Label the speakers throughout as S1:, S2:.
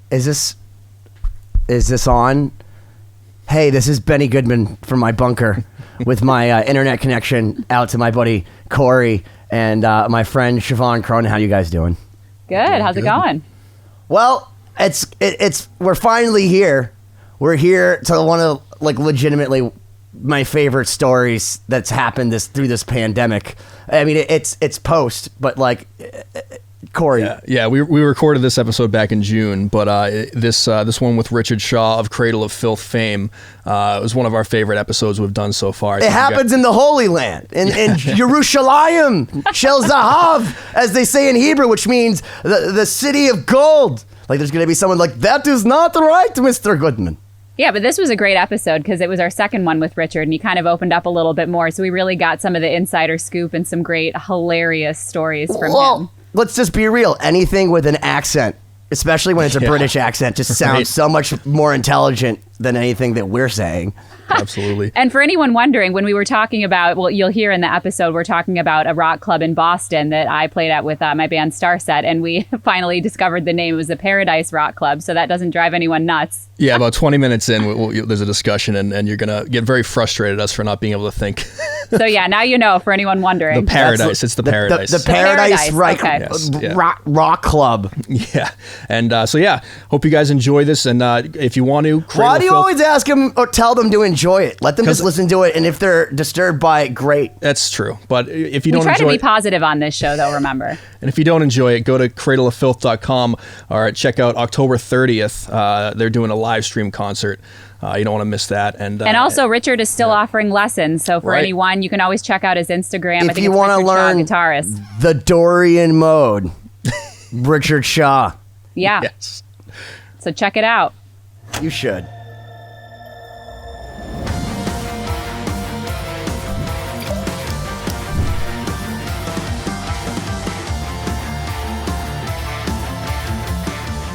S1: Is this on? Hey, this is Benny Goodman from my bunker with my internet connection out to my buddy Corey and my friend Siobhan Cronin. How you guys doing?
S2: Good. How's it going?
S1: Well, we're finally here. We're here to one of legitimately my favorite stories that's happened through this pandemic. I mean, it's post, but Corey.
S3: Yeah. We recorded this episode back in June, but this one with Richard Shaw of Cradle of Filth fame was one of our favorite episodes we've done so far.
S1: It happens in the Holy Land, in Yerushalayim, Shel Zahav, as they say in Hebrew, which means the city of gold. There's going to be someone that is not right, Mr. Goodman.
S2: Yeah, but this was a great episode because it was our second one with Richard, and he kind of opened up a little bit more. So we really got some of the insider scoop and some great, hilarious stories from him.
S1: Let's just be real. Anything with an accent, especially when it's a British accent, just sounds so much more intelligent than anything that we're saying.
S3: Absolutely.
S2: And for anyone wondering, when we were talking about, well, you'll hear in the episode, we're talking about a rock club in Boston that I played at with my band Starset, and we finally discovered the name. It was the Paradise Rock Club, so that doesn't drive anyone nuts.
S3: Yeah, about 20 minutes in, there's a discussion, and you're going to get very frustrated at us for not being able to think.
S2: So yeah, now you know, for anyone wondering.
S3: The Paradise. It's the Paradise.
S1: The Paradise Rock,
S2: okay.
S1: Rock Club.
S3: Yeah. And hope you guys enjoy this. And if you want to...
S1: Why do you always ask them or tell them to enjoy it? Let them just listen to it. And if they're disturbed by it, great.
S3: That's true. But if you don't enjoy it...
S2: We try to be positive on this show, though, remember.
S3: And if you don't enjoy it, go to cradleoffilth.com or check out October 30th. They're doing a live stream concert. You don't want to miss that. And
S2: also, Richard is still offering lessons. So for anyone, you can always check out his Instagram.
S1: If you want to learn
S2: guitarist.
S1: the Dorian mode, Richard Shaw.
S2: Yeah.
S3: Yes.
S2: So check it out.
S1: You should.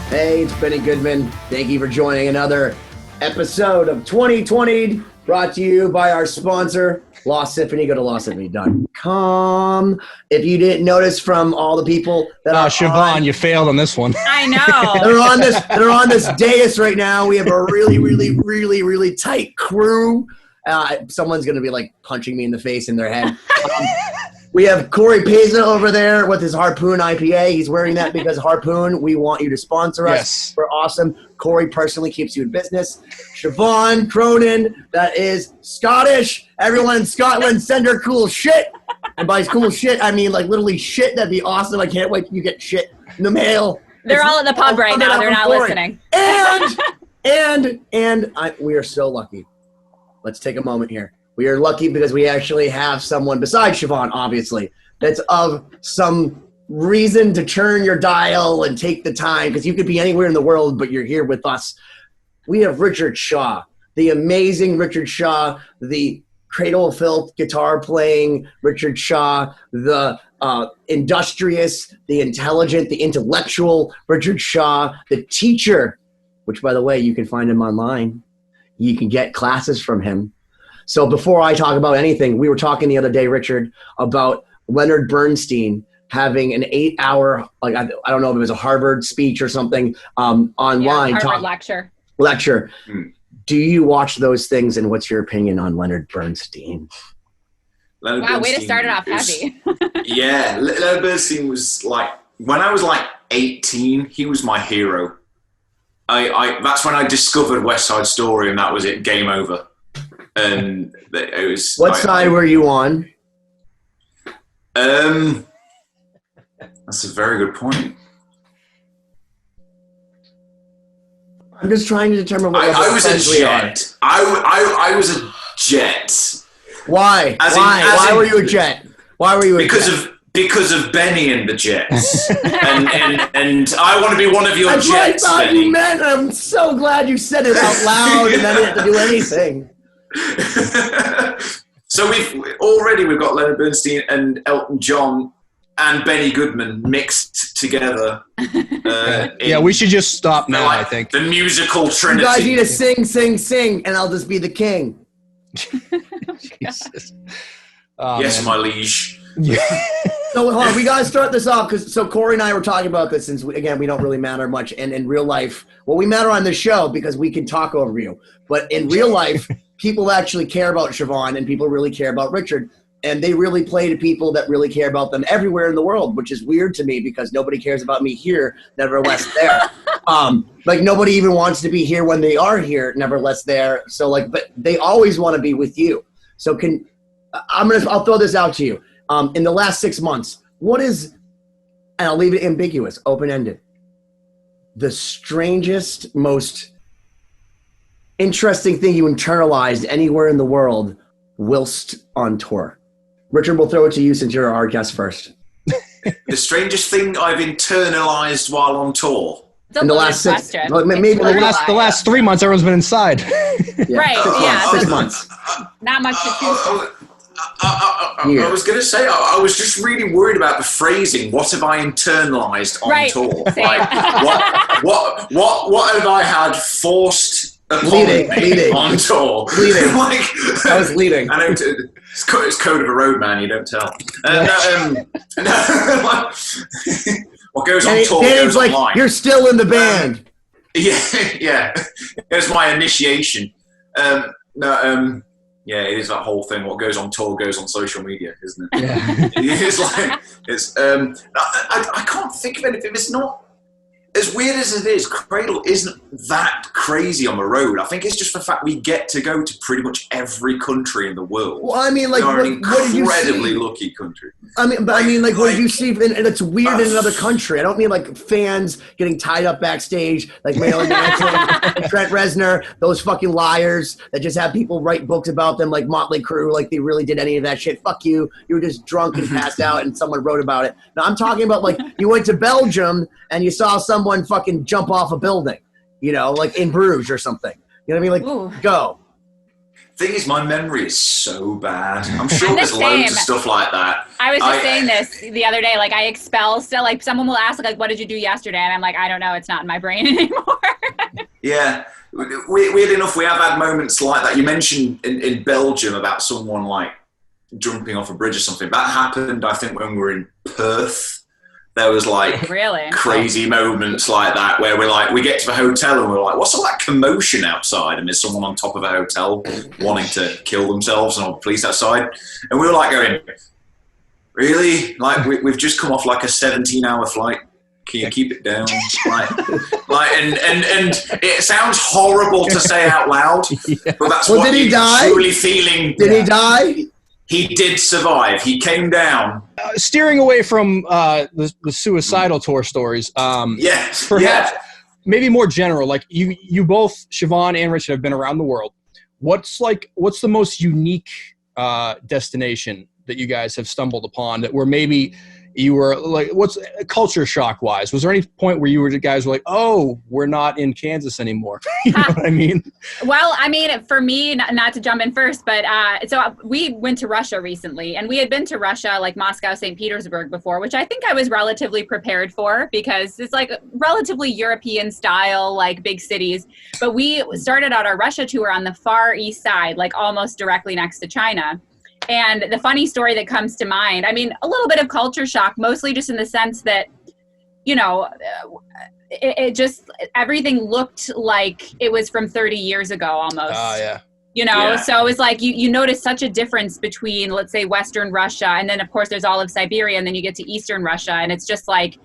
S1: Hey, it's Benny Goodman. Thank you for joining another episode of 2020, brought to you by our sponsor, Lost Symphony. Go to lostsymphony.com. If you didn't notice from all the people that are
S4: Siobhan, you failed on this one.
S2: I know.
S1: they're on this dais right now. We have a really, really, really, really tight crew. Someone's going to be punching me in the face in their head. We have Corey Peza over there with his Harpoon IPA. He's wearing that because Harpoon, we want you to sponsor us.
S4: Yes.
S1: We're awesome. Corey personally keeps you in business. Siobhan Cronin, that is Scottish. Everyone in Scotland, send her cool shit. And by cool shit, I mean literally shit. That'd be awesome. I can't wait till you get shit in the mail.
S2: They're all in the pub right now. They're not listening.
S1: And we are so lucky. Let's take a moment here. We are lucky because we actually have someone besides Siobhan, obviously, that's of some reason to turn your dial and take the time, because you could be anywhere in the world, but you're here with us. We have Richard Shaw, the amazing Richard Shaw, the Cradle of Filth guitar playing Richard Shaw, the industrious, the intelligent, the intellectual Richard Shaw, the teacher, which, by the way, you can find him online. You can get classes from him. So before I talk about anything, we were talking the other day, Richard, about Leonard Bernstein having an 8-hour, I don't know if it was a Harvard speech or something, online.
S2: Harvard
S1: lecture. Do you watch those things, and what's your opinion on Leonard Bernstein?
S2: Wow, Bernstein, way to start it off heavy.
S5: Yeah, Leonard Bernstein was when I was 18, he was my hero. That's when I discovered West Side Story, and that was it, game over. And it was.
S1: What side were you on?
S5: That's a very good point.
S1: I'm just trying to determine what
S5: I was a Jet. I was a Jet.
S1: Why? Why were you a Jet? Why were you a Jet?
S5: Because of Benny and the Jets. and I want to be one of your Jets, Benny.
S1: I'm so glad you said it out loud and I didn't have to do anything.
S5: So we've got Leonard Bernstein and Elton John and Benny Goodman mixed together.
S4: Yeah, we should just stop now, I think.
S5: The musical trinity.
S1: You guys need to sing, sing, sing, and I'll just be the king.
S4: Jesus.
S5: Yes, my liege.
S1: So hold on, we gotta start this off because Corey and I were talking about this since we don't really matter much in real life. Well, we matter on this show because we can talk over you, but in real life, people actually care about Siobhan and people really care about Richard, and they really play to people that really care about them everywhere in the world, which is weird to me because nobody cares about me here, nevertheless there. Like nobody even wants to be here when they are here, nevertheless there. So but they always want to be with you. So I'll throw this out to you. In the last 6 months, what is, and I'll leave it ambiguous, open-ended, the strangest, most interesting thing you internalized anywhere in the world whilst on tour? Richard, we'll throw it to you since you're our guest first.
S5: The strangest thing I've internalized while on tour.
S1: In the last maybe
S4: the last 3 months, everyone's been inside.
S1: Yeah,
S2: right?
S1: 6 months.
S2: Not much to choose.
S5: I was going to say, I was just really worried about the phrasing. What have I internalized on tour? Like, what have I had forced upon me on tour?
S1: Leading.
S5: Like,
S1: I was leading.
S5: I know it's code of a road, man. You don't tell. What goes on tour goes
S1: like,
S5: online.
S1: You're still in the band.
S5: Yeah. It's my initiation. Yeah, it is that whole thing. What goes on tour goes on social media, isn't it? Yeah. I can't think of anything. It's not as weird as it is. Cradle isn't that crazy on the road. I think it's just the fact we get to go to pretty much every country in the world.
S1: Well, I mean, like,
S5: we are an
S1: what did you see?
S5: incredibly lucky country.
S1: I mean, what did you see? And it's weird in another country. I don't mean like fans getting tied up backstage, like Marilyn Manson, and Trent Reznor, those fucking liars that just have people write books about them, like Motley Crue, like they really did any of that shit. Fuck you. You were just drunk and passed out, and someone wrote about it. Now I'm talking about like you went to Belgium and you saw someone fucking jump off a building, like in Bruges or something. You know what I mean? Like, go.
S5: Thing is, my memory is so bad. I'm sure there's loads of stuff like that.
S2: I was just saying this the other day. Like, I expel still. Like, someone will ask, like, what did you do yesterday? And I'm like, I don't know. It's not in my brain anymore.
S5: Yeah. Weird enough, we have had moments like that. You mentioned in Belgium about someone, like, jumping off a bridge or something. That happened, I think, when we were in Perth. There was like crazy moments like that where we get to the hotel and we're like, what's all that commotion outside? And there's someone on top of a hotel wanting to kill themselves and all the police outside. And we were like going, really? Like we've just come off like a 17-hour flight. Can you keep it down? And it sounds horrible to say out loud, but that's what you're truly feeling.
S1: Did he die?
S5: He did survive. He came down.
S4: Steering away from the suicidal tour stories. Perhaps maybe more general. Like you both, Siobhan and Richard, have been around the world. What's the most unique destination that you guys have stumbled upon that where maybe you were like, what's culture shock wise? Was there any point where you guys were like, oh, we're not in Kansas anymore? You know what I mean?
S2: Well, I mean, for me, not to jump in first, but so we went to Russia recently, and we had been to Russia, like Moscow, St. Petersburg before, which I think I was relatively prepared for because it's like relatively European style, like big cities. But we started out our Russia tour on the far east side, like almost directly next to China. And the funny story that comes to mind, I mean, a little bit of culture shock, mostly just in the sense that, it just, everything looked like it was from 30 years ago almost.
S4: Oh,
S2: yeah. So it was like you notice such a difference between, let's say, Western Russia, and then, of course, there's all of Siberia, and then you get to Eastern Russia, and it's just like,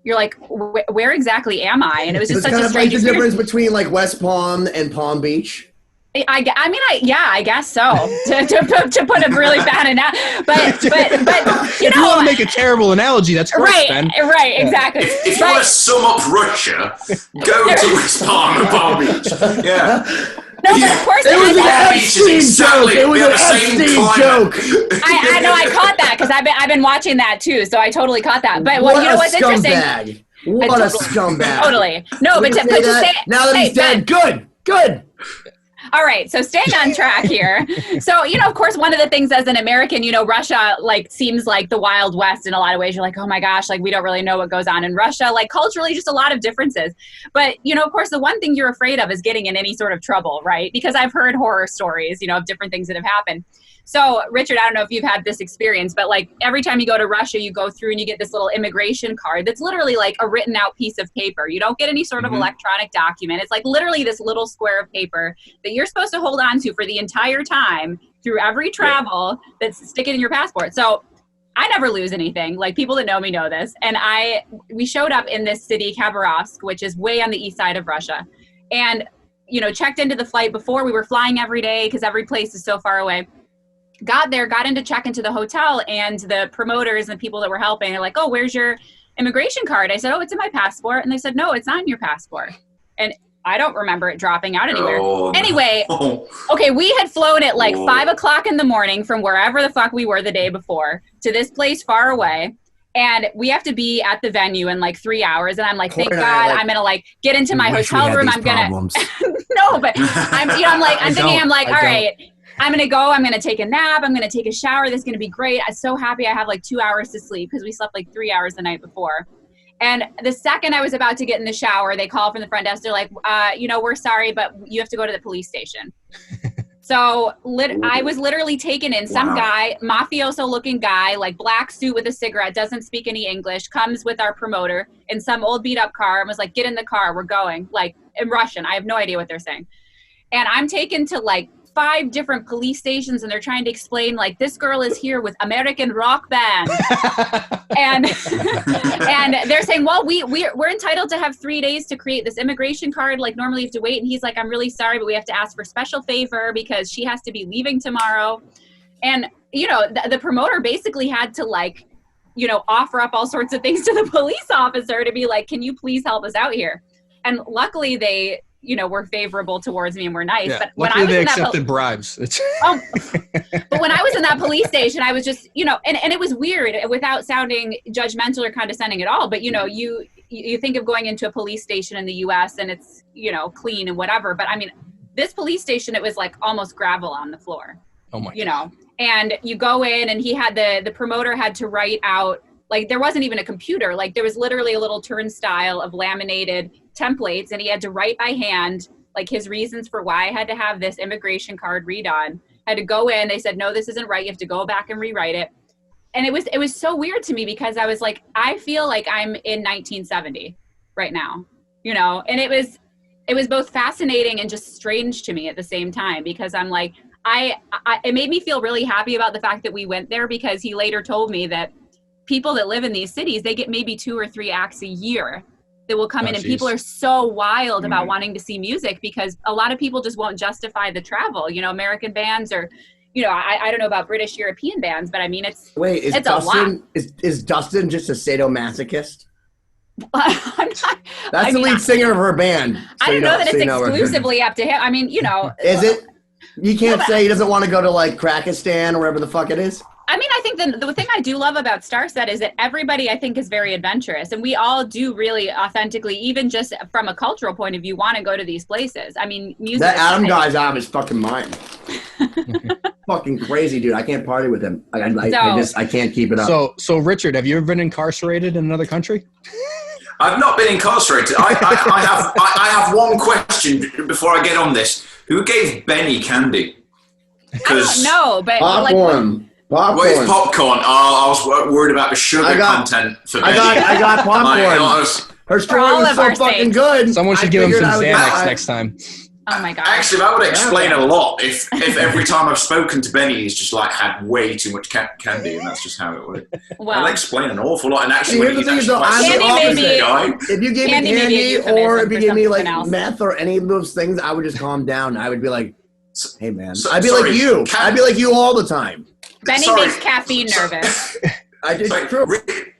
S2: you're like, where exactly am I? And it was just such a strange
S1: experience. The difference between, like, West Palm and Palm Beach.
S2: I guess so. to put a really bad analogy, but
S4: if you want to make a terrible analogy, that's great,
S2: right, Ben. Right, exactly.
S5: If you want to sum up Russia, go to West Palm and Palm Beach. Yeah.
S2: No, but of course
S1: it was an Epstein joke. It was an Epstein joke.
S2: I know. I caught that because I've been watching that too, so I totally caught that. But what's interesting?
S1: What a scumbag!
S2: Totally. No, but to say
S1: now that he's dead, good.
S2: All right, so staying on track here. So, of course, one of the things as an American, Russia like seems like the Wild West in a lot of ways. You're like, oh my gosh, like we don't really know what goes on in Russia. Like culturally, just a lot of differences. But, of course, the one thing you're afraid of is getting in any sort of trouble, right? Because I've heard horror stories, of different things that have happened. So, Richard, I don't know if you've had this experience, but like every time you go to Russia, you go through and you get this little immigration card that's literally like a written out piece of paper. You don't get any sort of electronic document. It's like literally this little square of paper that you're supposed to hold on to for the entire time through every travel that's sticking in your passport. So I never lose anything. Like people that know me know this. And we showed up in this city, Khabarovsk, which is way on the east side of Russia. And, checked into the flight before. We were flying every day because every place is so far away. Got there, got in to check into the hotel, and the promoters and the people that were helping are like, oh, where's your immigration card? I said, oh, it's in my passport. And they said, no, it's not in your passport. And I don't remember it dropping out anywhere.
S5: Oh,
S2: anyway, okay, we had flown at like 5 o'clock in the morning from wherever the fuck we were the day before to this place far away. And we have to be at the venue in like 3 hours. And I'm like, thank God, I'm going to like get into my hotel room. I'm going to, no, but I'm like, all right, I'm going to go, I'm going to take a nap, I'm going to take a shower, this is going to be great. I'm so happy I have like 2 hours to sleep because we slept like 3 hours the night before. And the second I was about to get in the shower, they call from the front desk, they're like, we're sorry, but you have to go to the police station. So I was literally taken in. Some guy, mafioso looking guy, like black suit with a cigarette, doesn't speak any English, comes with our promoter in some old beat up car and was like, get in the car, we're going, like in Russian. I have no idea what they're saying. And I'm taken to like 5 different police stations and they're trying to explain like this girl is here with American rock band and they're saying, well, we're entitled to have 3 days to create this immigration card, like normally you have to wait. And he's like, I'm really sorry, but we have to ask for special favor because she has to be leaving tomorrow. And the promoter basically had to like offer up all sorts of things to the police officer to be like, can you please help us out here? And luckily they were favorable towards me and were nice.
S4: Yeah.
S2: But when
S4: Luckily
S2: I was
S4: they
S2: in
S4: accepted bribes.
S2: but when I was in that police station, I was just, and it was weird without sounding judgmental or condescending at all. But, you think of going into a police station in the US and it's, clean and whatever. But I mean, this police station, it was like almost gravel on the floor,
S4: oh my God.
S2: And you go in and he had the promoter had to write out, like there wasn't even a computer. Like there was literally a little turnstile of laminated templates and he had to write by hand like his reasons for why I had to have this immigration card redone. I had to go in, they said, no, this isn't right, you have to go back and rewrite it. And it was so weird to me because I was like, I feel like I'm in 1970 right now, and it was both fascinating and just strange to me at the same time because I'm like, it made me feel really happy about the fact that we went there because he later told me that people that live in these cities, they get maybe 2 or 3 acts a year that will come in and people are so wild about wanting to see music because a lot of people just won't justify the travel, American bands or, I don't know about British European bands, but I mean, it's
S1: Dustin, is Dustin just a sadomasochist? That's the lead singer of her band. So
S2: I don't know that it's exclusively up to him. I mean,
S1: Is it? You can't say he doesn't want to go to like Krakistan or wherever the fuck it is?
S2: I mean, I think the thing I do love about Starset is that everybody, I think, is very adventurous. And we all do really authentically, even just from a cultural point of view, want to go to these places. I mean, music.
S1: That Adam guy's out of his fucking mind. Fucking crazy, dude. I can't party with him. I can't keep it up.
S4: So Richard, have you ever been incarcerated in another country?
S5: I've not been incarcerated. I have one question before I get on this. Who gave Benny candy?
S2: I don't know, but
S1: popcorn.
S5: Popcorn. What is popcorn? Oh, I was worried about the sugar content for Benny.
S1: I got popcorn. Her story was so fucking good.
S4: Someone should give him some Xanax next time.
S2: Oh my God.
S5: Actually, that would explain a lot. If every time I've spoken to Benny, he's just like had way too much candy, and that's just how it would. Well, that'll explain an awful lot. And actually,
S1: here's the thing: if you gave me candy, or if you gave me like meth or any of those things, I would just calm down. I would be like, "Hey, man," I'd be like you. I'd be like you all the time.
S2: Benny makes caffeine nervous.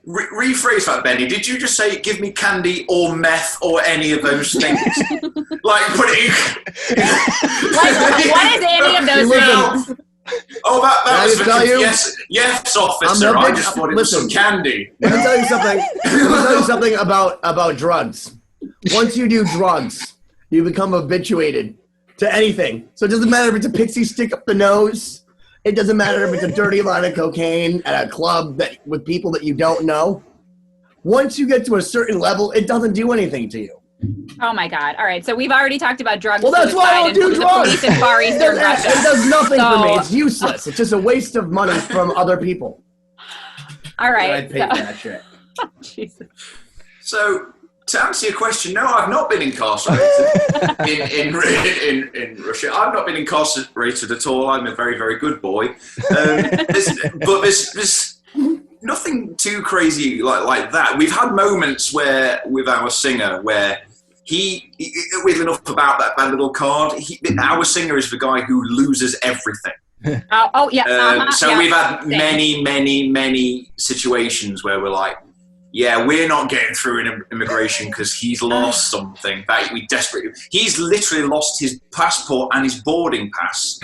S5: Rephrase that, Benny. Did you just say give me candy or meth or any of those things? Like put it.
S2: What is any of those things?
S5: Oh, that was yes, officer. I just thought it was some candy.
S1: Let me tell you something. about drugs. Once you do drugs, you become habituated to anything. So it doesn't matter if it's a pixie stick up the nose. It doesn't matter if it's a dirty line of cocaine at a club with people that you don't know. Once you get to a certain level, it doesn't do anything to you.
S2: Oh my God! All right, so we've already talked about drugs.
S1: Well, that's why I don't do drugs.
S2: Police in Far Eastern Russia.
S1: It does nothing for me. It's useless. It's just a waste of money from other people.
S2: All right.
S1: I'd pay for that shit.
S2: Jesus.
S5: So, to answer your question, no, I've not been incarcerated in Russia. I've not been incarcerated at all. I'm a very, very good boy. But there's nothing too crazy like that. We've had moments with our singer where we've enough about that little card. Our singer is the guy who loses everything. So we've had many situations where we're like, yeah, we're not getting through in immigration because he's lost something that we desperately. He's literally lost his passport and his boarding pass.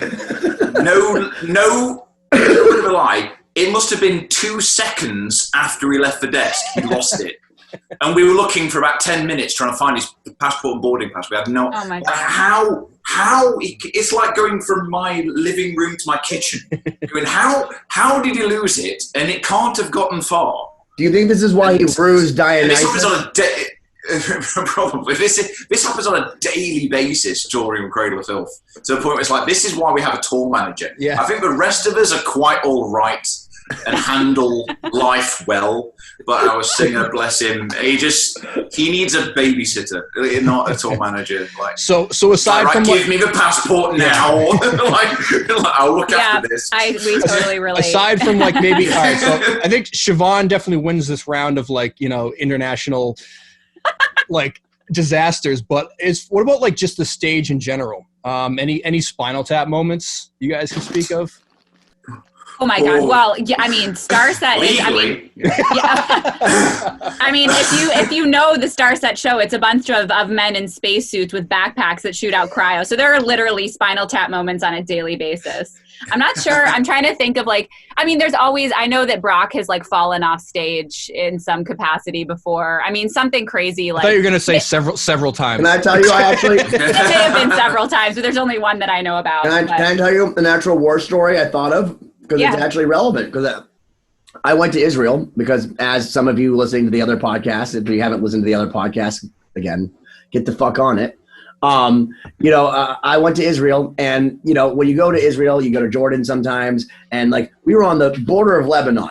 S5: No, bit of a lie. It must have been 2 seconds after he left the desk. He lost it, and we were looking for about 10 minutes trying to find his passport and boarding pass. We had no.
S2: Oh my God.
S5: How it's like going from my living room to my kitchen. Going, how did he lose it? And it can't have gotten far.
S1: Do you think this is why he bruised Dionysus?
S5: This happens on a probably. This happens on a daily basis during Cradle of Filth. To the point where it's like, this is why we have a tour manager.
S4: Yeah.
S5: I think the rest of us are quite all right and handle life well. But our singer, bless him, he needs a babysitter, not a tour manager. Like,
S4: so aside from
S5: give me the passport now. I'll look after this.
S2: We totally relate.
S4: Aside from like maybe, all right. So I think Siobhan definitely wins this round of like international like disasters. But what about like just the stage in general? Any Spinal Tap moments you guys can speak of?
S2: Oh my God! Well, yeah, I mean, Starset is. I mean, if you know the Starset show, it's a bunch of men in spacesuits with backpacks that shoot out cryo. So there are literally Spinal Tap moments on a daily basis. I'm not sure. I'm trying to think of like. I mean, there's always. I know that Brock has like fallen off stage in some capacity before. I mean, something crazy like.
S4: I thought you were gonna say several times.
S1: Can I tell you? I actually.
S2: It may have been several times, but there's only one that I know about.
S1: Can I tell you an actual war story I thought of? Because it's actually relevant. Because I went to Israel because, as some of you listening to the other podcasts, if you haven't listened to the other podcasts, again, get the fuck on it. I went to Israel, and when you go to Israel, you go to Jordan sometimes, and like we were on the border of Lebanon,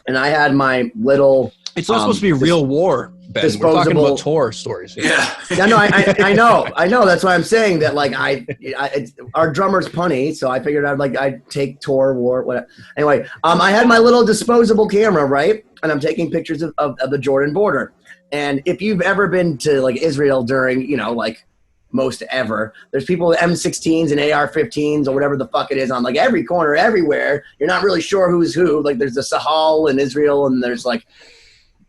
S1: and I had my little.
S4: It's not supposed to be a real war, Ben. We're talking about tour stories.
S5: Yeah.
S1: No, I know. That's why I'm saying that. Like, our drummer's punny, so I figured I'd take tour war, whatever. Anyway, I had my little disposable camera, right, and I'm taking pictures of the Jordan border. And if you've ever been to like Israel during, like most ever, there's people with M16s and AR-15s or whatever the fuck it is on like every corner, everywhere. You're not really sure who's who. Like, there's the Sahel in Israel, and there's like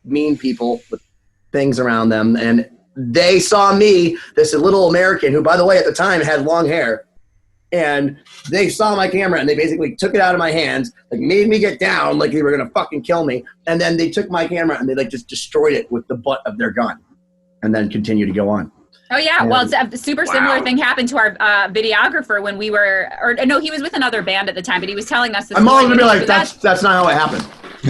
S1: mean people with things around them, and they saw me, this little American who, by the way, at the time had long hair, and they saw my camera and they basically took it out of my hands, like made me get down like they were gonna fucking kill me, and then they took my camera and they like just destroyed it with the butt of their gun and then continued to go on.
S2: Oh yeah, well, it's a super similar thing happened to our videographer when we were, he was with another band at the time, but he was telling us this.
S1: I'm always gonna be like, that's not how it happened.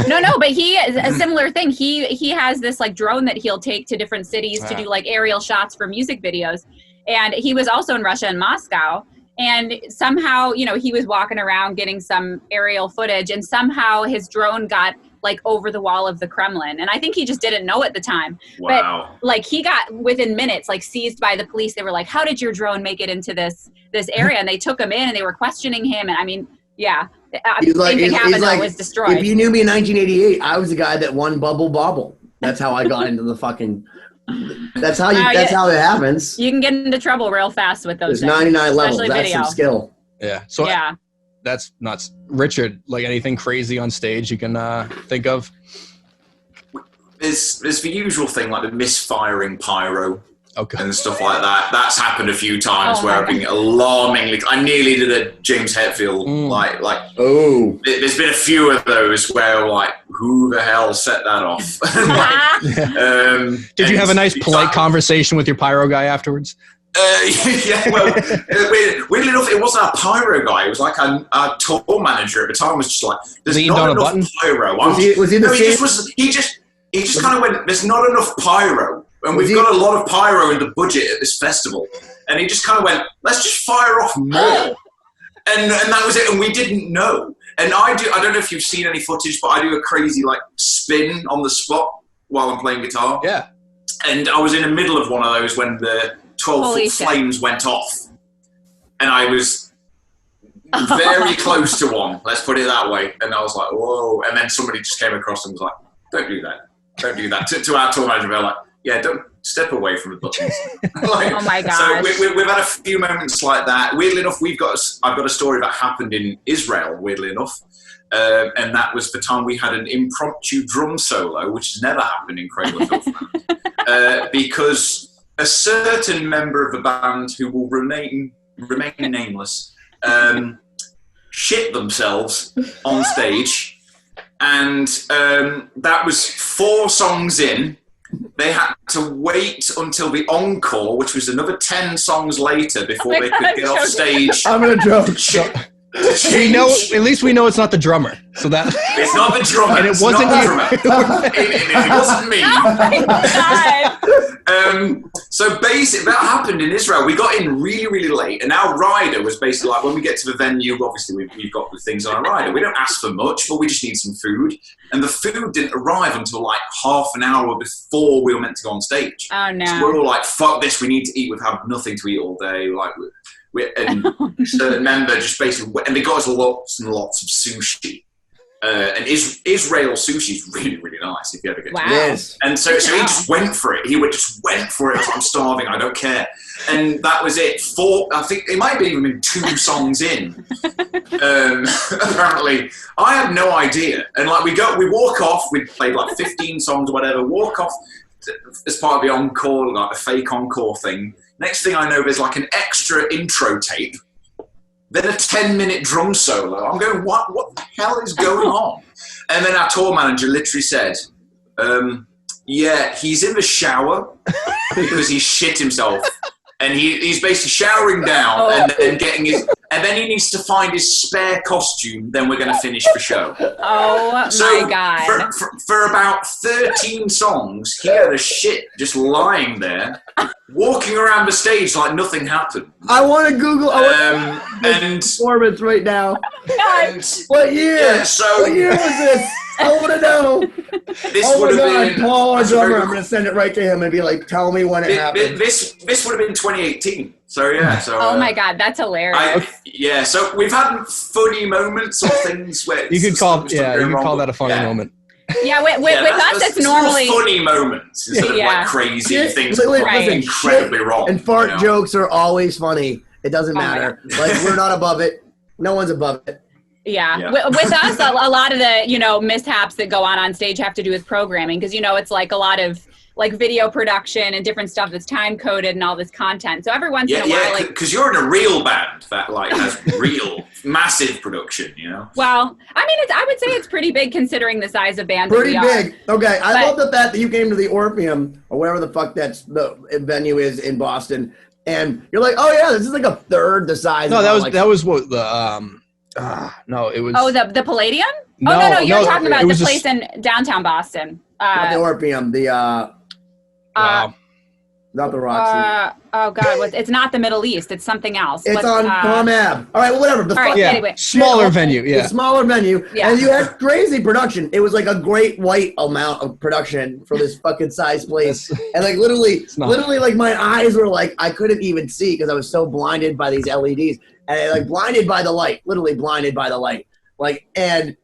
S2: No, but he is a similar thing. He has this like drone that he'll take to different cities to do like aerial shots for music videos. And he was also in Russia and Moscow. And somehow, he was walking around getting some aerial footage, and somehow his drone got like over the wall of the Kremlin. And I think he just didn't know at the time.
S5: Wow.
S2: But like he got within minutes like seized by the police. They were like, how did your drone make it into this area? And they took him in and they were questioning him. And I mean, yeah.
S1: He's like,
S2: was destroyed.
S1: If you knew me in 1988, I was the guy that won Bubble Bobble. That's how I got into the fucking. That's how it happens.
S2: You can get into trouble real fast with those.
S1: There's 99 levels. That's some skill.
S4: Yeah. So that's nuts. Richard, like anything crazy on stage you can think of?
S5: There's the usual thing like the misfiring pyro.
S4: Okay.
S5: And stuff like that. That's happened a few times where I've been alarmingly. I nearly did a James Hetfield
S1: Oh.
S5: There's been a few of those where like, who the hell set that off?
S4: Did you have a nice polite conversation with your pyro guy afterwards?
S5: Yeah, well, weirdly enough, it wasn't our pyro guy. It was like our tour manager at the time was just like, "There's not enough pyro."
S1: Was he the same?
S5: He just kind of went, "There's not enough pyro, and we've got a lot of pyro in the budget at this festival." And he just kind of went, "Let's just fire off more," and that was it. And we didn't know. And I don't know if you've seen any footage, but I do a crazy like spin on the spot while I'm playing guitar.
S4: Yeah.
S5: And I was in the middle of one of those when the 12-foot flames went off, and I was very close to one, let's put it that way, and I was like, whoa, and then somebody just came across and was like, don't do that to our tour manager. They're like, yeah, don't step away from the buttons. Like,
S2: oh my gosh.
S5: So we've had a few moments like that. Weirdly enough, I've got a story that happened in Israel, weirdly enough, and that was the time we had an impromptu drum solo, which has never happened in Cradle of Filth, because a certain member of the band who will remain nameless shit themselves on stage, and that was 4 songs in. They had to wait until the encore, which was another 10 songs later before they could get off stage.
S1: I'm gonna joke.
S4: At least we know it's not the drummer. So that
S5: it's not the drummer.
S4: And it wasn't
S5: it wasn't me.
S2: Oh my God.
S5: So basically, that happened in Israel. We got in really, really late, and our rider was basically like, when we get to the venue, obviously we've got the things on our rider. We don't ask for much, but we just need some food. And the food didn't arrive until like half an hour before we were meant to go on stage.
S2: Oh no!
S5: So we're all like, "Fuck this! We need to eat. We've had nothing to eat all day." Like, and certain member just basically, and they got us lots and lots of sushi. And Israel sushi is really, really nice if you ever get to it.
S1: Yes.
S5: And so he just went for it. He just went for it. I'm starving. I don't care. And that was it. I think it might have even been 2 songs in. Apparently, I had no idea. And like we walk off. We played like 15 songs or whatever. Walk off as part of the encore, like a fake encore thing. Next thing I know, there's like an extra intro tape. Then a 10-minute drum solo. I'm going, what the hell is going on? And then our tour manager literally said, yeah, he's in the shower because he shit himself. And he's basically showering down and getting his... And then he needs to find his spare costume, then we're going to finish the show.
S2: Oh, my God.
S5: For about 13 songs, he had a shit just lying there, walking around the stage like nothing happened.
S1: I want to Google
S5: and
S1: performance right now.
S5: And,
S1: what year?
S5: Yeah, so,
S1: what year was this? I want to know.
S5: This would have been...
S1: Paul, our drummer, I'm going to send it right to him and be like, tell me when it happened.
S5: This would have been 2018. So, yeah. So,
S2: oh, my God. That's hilarious.
S5: Yeah, so we've had funny moments or things where...
S4: you could call that a funny moment.
S2: Yeah, with us, it's normally...
S5: funny moments instead of like crazy things that are incredibly wrong.
S1: And fart jokes are always funny. It doesn't matter. Like, we're not above it. No one's above it.
S2: Yeah. With us, a lot of the, mishaps that go on stage have to do with programming because, it's like a lot of like video production and different stuff that's time coded and all this content. So every once in a while, like,
S5: because you're in a real band that like has real massive production,
S2: Well, I mean, I would say it's pretty big considering the size of band.
S1: Pretty big. Okay, I love the fact that you came to the Orpheum or wherever the fuck the venue is in Boston, and you're like, oh yeah, this is like a third the size.
S4: No, that was what the no, it was.
S2: Oh, the Palladium.
S4: No,
S2: you're talking about the place in downtown Boston.
S1: Not the Orpheum. Not the Roxy.
S2: Oh God, it's not the Middle East. It's something else.
S1: It's on Palm Ave. All right, whatever.
S2: Anyway,
S4: smaller venue. Yeah,
S1: smaller venue. Yeah. And you had crazy production. It was like a great white amount of production for this fucking size place. And like literally, like my eyes were like I couldn't even see because I was so blinded by these LEDs and like blinded by the light. Literally blinded by the light. Like and.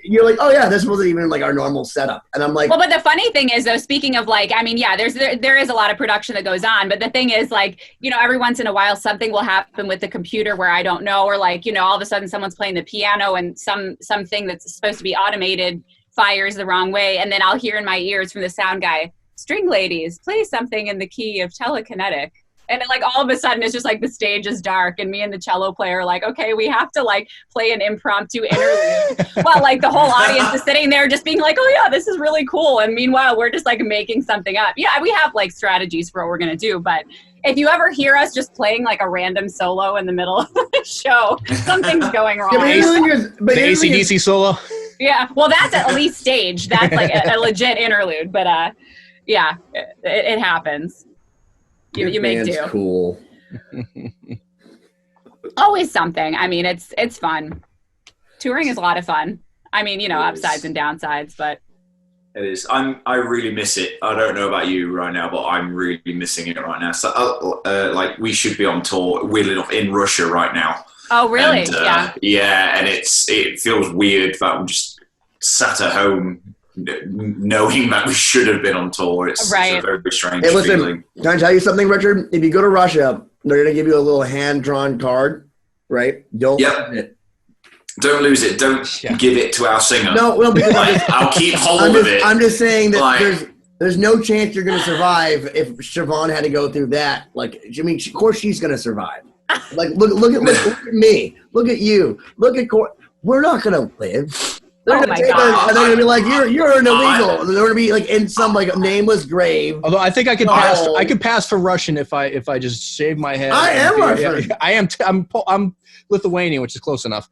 S1: You're like, oh yeah, this wasn't even like our normal setup, and I'm like,
S2: well, but the funny thing is, though, speaking of like, I mean, yeah, there is a lot of production that goes on, but the thing is, like, every once in a while something will happen with the computer where I don't know, or like, all of a sudden someone's playing the piano and something that's supposed to be automated fires the wrong way, and then I'll hear in my ears from the sound guy, "String ladies, play something in the key of telekinetic." And then, like, all of a sudden, it's just like the stage is dark, and me and the cello player are like, okay, we have to like play an impromptu interlude. While like the whole audience is sitting there just being like, oh yeah, this is really cool. And meanwhile, we're just like making something up. Yeah, we have like strategies for what we're gonna do, but if you ever hear us just playing like a random solo in the middle of the show, something's going wrong.
S4: The AC/DC solo.
S2: Yeah, well, that's at least staged. That's like a legit interlude, but yeah, it happens. You make do.
S1: Cool.
S2: Always something. I mean, it's fun. Touring is a lot of fun. I mean, upsides and downsides, but
S5: it is. I really miss it. I don't know about you right now, but I'm really missing it right now. So, like, we should be on tour, weirdly enough, in Russia right now.
S2: Oh, really?
S5: And,
S2: yeah.
S5: Yeah, and it feels weird that I'm just sat at home knowing that we should have been on tour. It's a very strange feeling.
S1: Can I tell you something, Richard? If you go to Russia, they're going to give you a little hand-drawn card, right? Don't lose it.
S5: Don't lose it. Don't give it to our singer.
S1: No, because
S5: I'll keep hold of it.
S1: I'm just saying that there's no chance you're going to survive if Siobhan had to go through that. Like, I mean, of course she's going to survive. Like, look at me. Look at you. Look at we're not going to live. They're gonna take us, and they're gonna be like, "You're an illegal." They're gonna be like in some like nameless grave.
S4: Although I think I could pass. I could pass for Russian if I just shave my head.
S1: I am Russian.
S4: I am. I'm Lithuanian, which is close enough.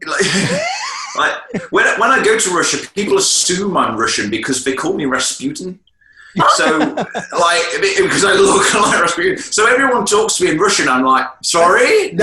S5: Like, when I go to Russia, people assume I'm Russian because they call me Rasputin. So, like, because I look like Rasputin. So everyone talks to me in Russian. I'm like, sorry?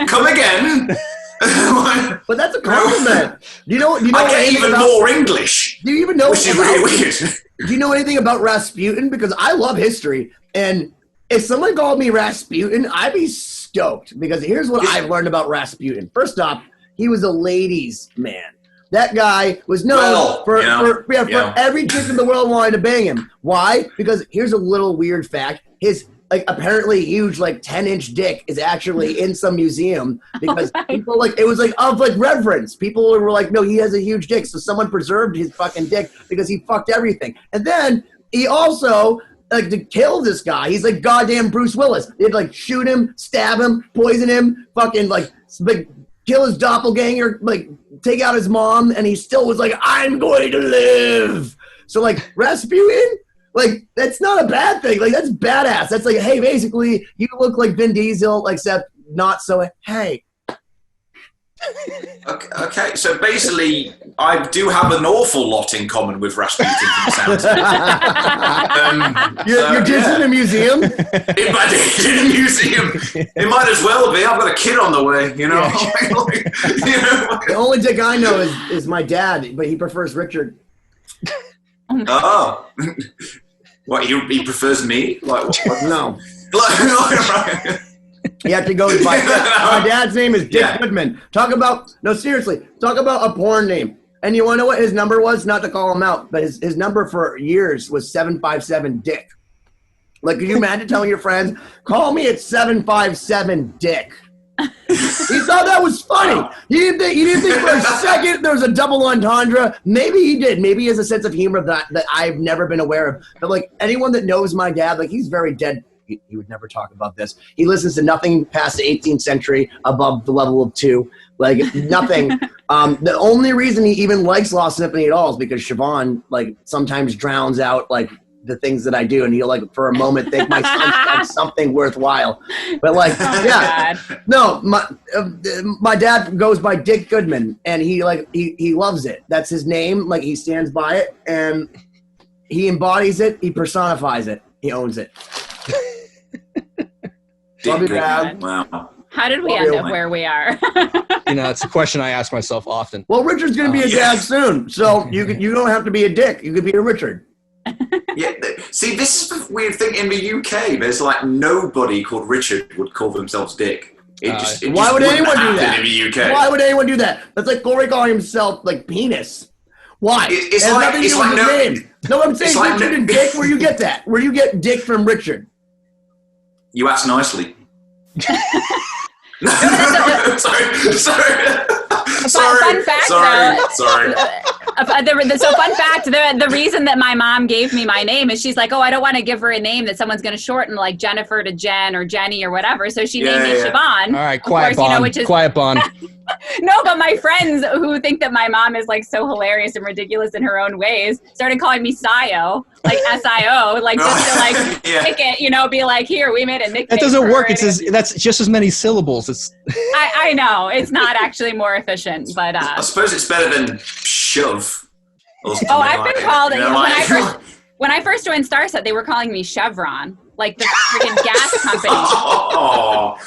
S5: Come again?
S1: But that's a compliment. You know
S5: I get even more English.
S1: Do you even know?
S5: Which is really weird.
S1: Do you know anything about Rasputin? Because I love history, and if someone called me Rasputin, I'd be stoked. Because here's what I've learned about Rasputin. First off, he was a ladies' man. That guy was known for every chick in the world wanted to bang him. Why? Because here's a little weird fact. His apparently huge 10-inch dick is actually in some museum because people it was of reverence. People were like, no, he has a huge dick, so someone preserved his fucking dick because he fucked everything. And then he also to kill this guy. He's like goddamn Bruce Willis. They'd shoot him, stab him, poison him, fucking kill his doppelganger, take out his mom, and he still was like, I'm going to live. So Rasputin. That's not a bad thing. That's badass. That's hey, basically, you look like Vin Diesel, except not so, hey.
S5: Okay, so basically, I do have an awful lot in common with Rasputin from the sounds of it.
S1: You're just in a museum?
S5: It might be in a museum. It might as well be. I've got a kid on the way, you know?
S1: The only dick I know is my dad, but he prefers Richard.
S5: Oh. What, he prefers me?
S1: No. You have to go with my dad's name is Dick Goodman. Talk about a porn name. And you want to know what his number was? Not to call him out, but his number for years was 757 Dick. Could you imagine telling your friends, call me at 757 Dick? He thought that was funny. He didn't think for a second there was a double entendre. Maybe he did. Maybe he has a sense of humor that I've never been aware of. But anyone that knows my dad, he's very dead. He would never talk about this. He listens to nothing past the 18th century above the level of 2. Nothing. The only reason he even likes Lost Symphony at all is because Siobhan sometimes drowns out the things that I do, and he'll for a moment think my son's done something worthwhile. But no, my dad goes by Dick Goodman, and he loves it. That's his name. He stands by it, and he embodies it. He personifies it. He owns it. Love you, Dad.
S5: Wow.
S2: How did we end up where we are?
S4: It's a question I ask myself often.
S1: Well, Richard's going to be a dad soon, so you don't have to be a Dick. You could be a Richard.
S5: Yeah. See, this is the weird thing in the UK. There's nobody called Richard would call themselves Dick.
S1: Why would anyone do that?
S5: In the UK.
S1: Why would anyone do that? That's like Corey calling himself penis. Why?
S5: It's
S1: nothing to do with his name. No, I'm saying Richard and Dick. Where do you get that? Where do you get Dick from Richard?
S5: You asked nicely. Sorry.
S2: Fun fact, though. So fun fact, the reason that my mom gave me my name is she's like, oh, I don't want to give her a name that someone's going to shorten, like Jennifer to Jen or Jenny or whatever. So she named me Siobhan.
S4: All right, quiet bond. Quiet bond.
S2: No, but my friends who think that my mom is like so hilarious and ridiculous in her own ways started calling me Sio, like S-I-O, like just to like pick it, be like, here, we made a nickname.
S4: That doesn't work. That's just as many syllables. It's.
S2: I know it's not actually more efficient, but
S5: I suppose it's better than shove.
S2: I've been called when I first joined Starset, they were calling me Chevron, like the freaking gas company.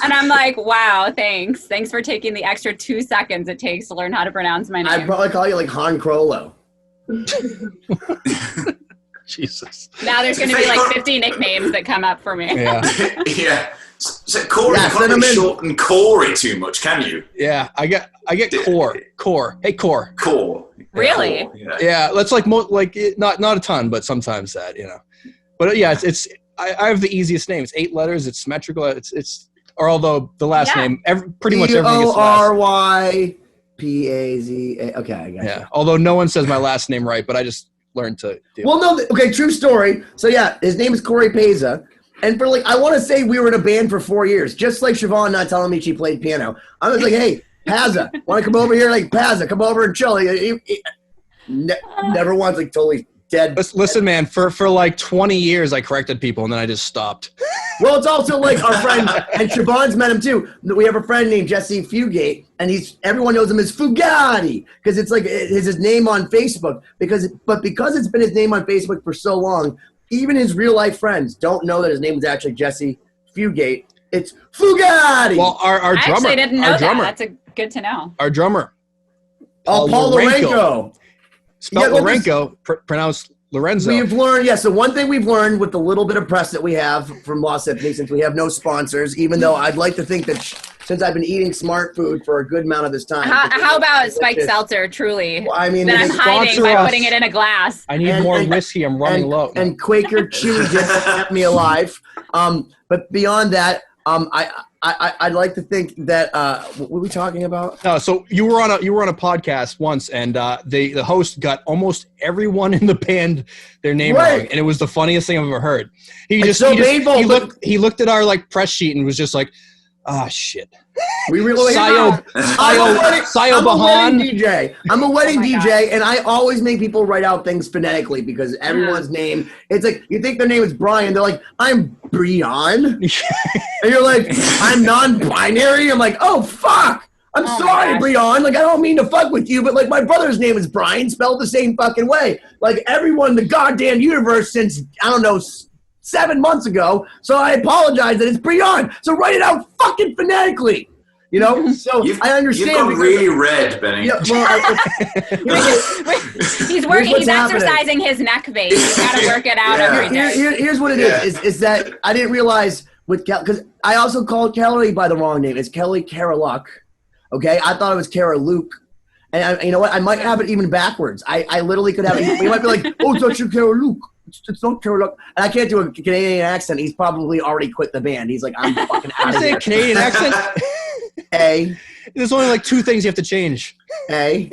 S2: And I'm like, wow, thanks for taking the extra 2 seconds it takes to learn how to pronounce my name.
S1: I'd probably call you like Han Crollo.
S4: Jesus.
S2: Now there's going to be like 50 nicknames that come up for me.
S5: Yeah. So Corey, you can't shorten Corey too much, can you?
S4: Yeah, I get Core. Hey, Core.
S5: Core.
S2: Really?
S4: Yeah, that's like not a ton, but sometimes that, But yeah, it's I have the easiest name. It's 8 letters. It's symmetrical. It's or although the last name pretty much everything gets
S1: Coreypaza. Okay, I got you.
S4: Although no one says my last name right, but I just learned to do.
S1: Well, no, okay, true story. So yeah, his name is Coreypaza. And for I want to say we were in a band for 4 years, just like Siobhan not telling me she played piano. I was like, hey, Pazza, want to come over here? Like, Pazza, come over and chill. Never once, totally dead.
S4: Listen, man, for like 20 years, I corrected people, and then I just stopped.
S1: Well, it's also like our friend, and Siobhan's met him too. We have a friend named Jesse Fugate, and everyone knows him as Fugatti, because it's like his name on Facebook. Because it's been his name on Facebook for so long, even his real life friends don't know that his name is actually Jesse Fugate. It's Fugatti.
S4: Well, our drummer.
S2: I actually didn't know that. That's good to know.
S4: Our drummer.
S1: Paul Lorenko.
S4: Spelled Lorenko, pronounced Lorenzo.
S1: We've learned, so one thing we've learned with the little bit of press that we have from Lost Symphony, since we have no sponsors, even though I'd like to think that since I've been eating smart food for a good amount of this time.
S2: How about spiked seltzer, truly?
S1: Well, I mean,
S2: that I'm hiding by putting it in a glass.
S4: I need more whiskey. I'm running low.
S1: And Quaker Chewy just kept me alive. But beyond that, I'd like to think that what were we talking about?
S4: No, so you were on a podcast once, and the host got almost everyone in the band their name wrong, and it was the funniest thing I've ever heard. He looked at our press sheet and was just like, ah, shit.
S1: We really
S4: Sayo Bahan.
S1: DJ. I'm a wedding DJ, and I always make people write out things phonetically because everyone's name. It's like you think their name is Brian, they're like, I'm Brian, and you're like, I'm non-binary. I'm like, oh fuck. I'm sorry, Brian. I don't mean to fuck with you, but my brother's name is Brian, spelled the same fucking way. Everyone in the goddamn universe since 7 months ago, so I apologize that it's Brian. So write it out fucking phonetically, So I understand.
S5: You've got really red, Benny.
S1: Yeah, well,
S2: he's working. He's exercising his neck vein. He's got to work it out every day.
S1: Here's what it is that I didn't realize because I also called Kelly by the wrong name. It's Kelly Karaluck. Okay, I thought it was Kara Luke. And you know what? I might have it even backwards. I literally could have it. You might be like, oh, it's actually Kara Luke. It's not Kara. And I can't do a Canadian accent. He's probably already quit the band. He's like, I'm fucking out of here.
S4: Canadian accent?
S1: A.
S4: There's only 2 things you have to change.
S1: A.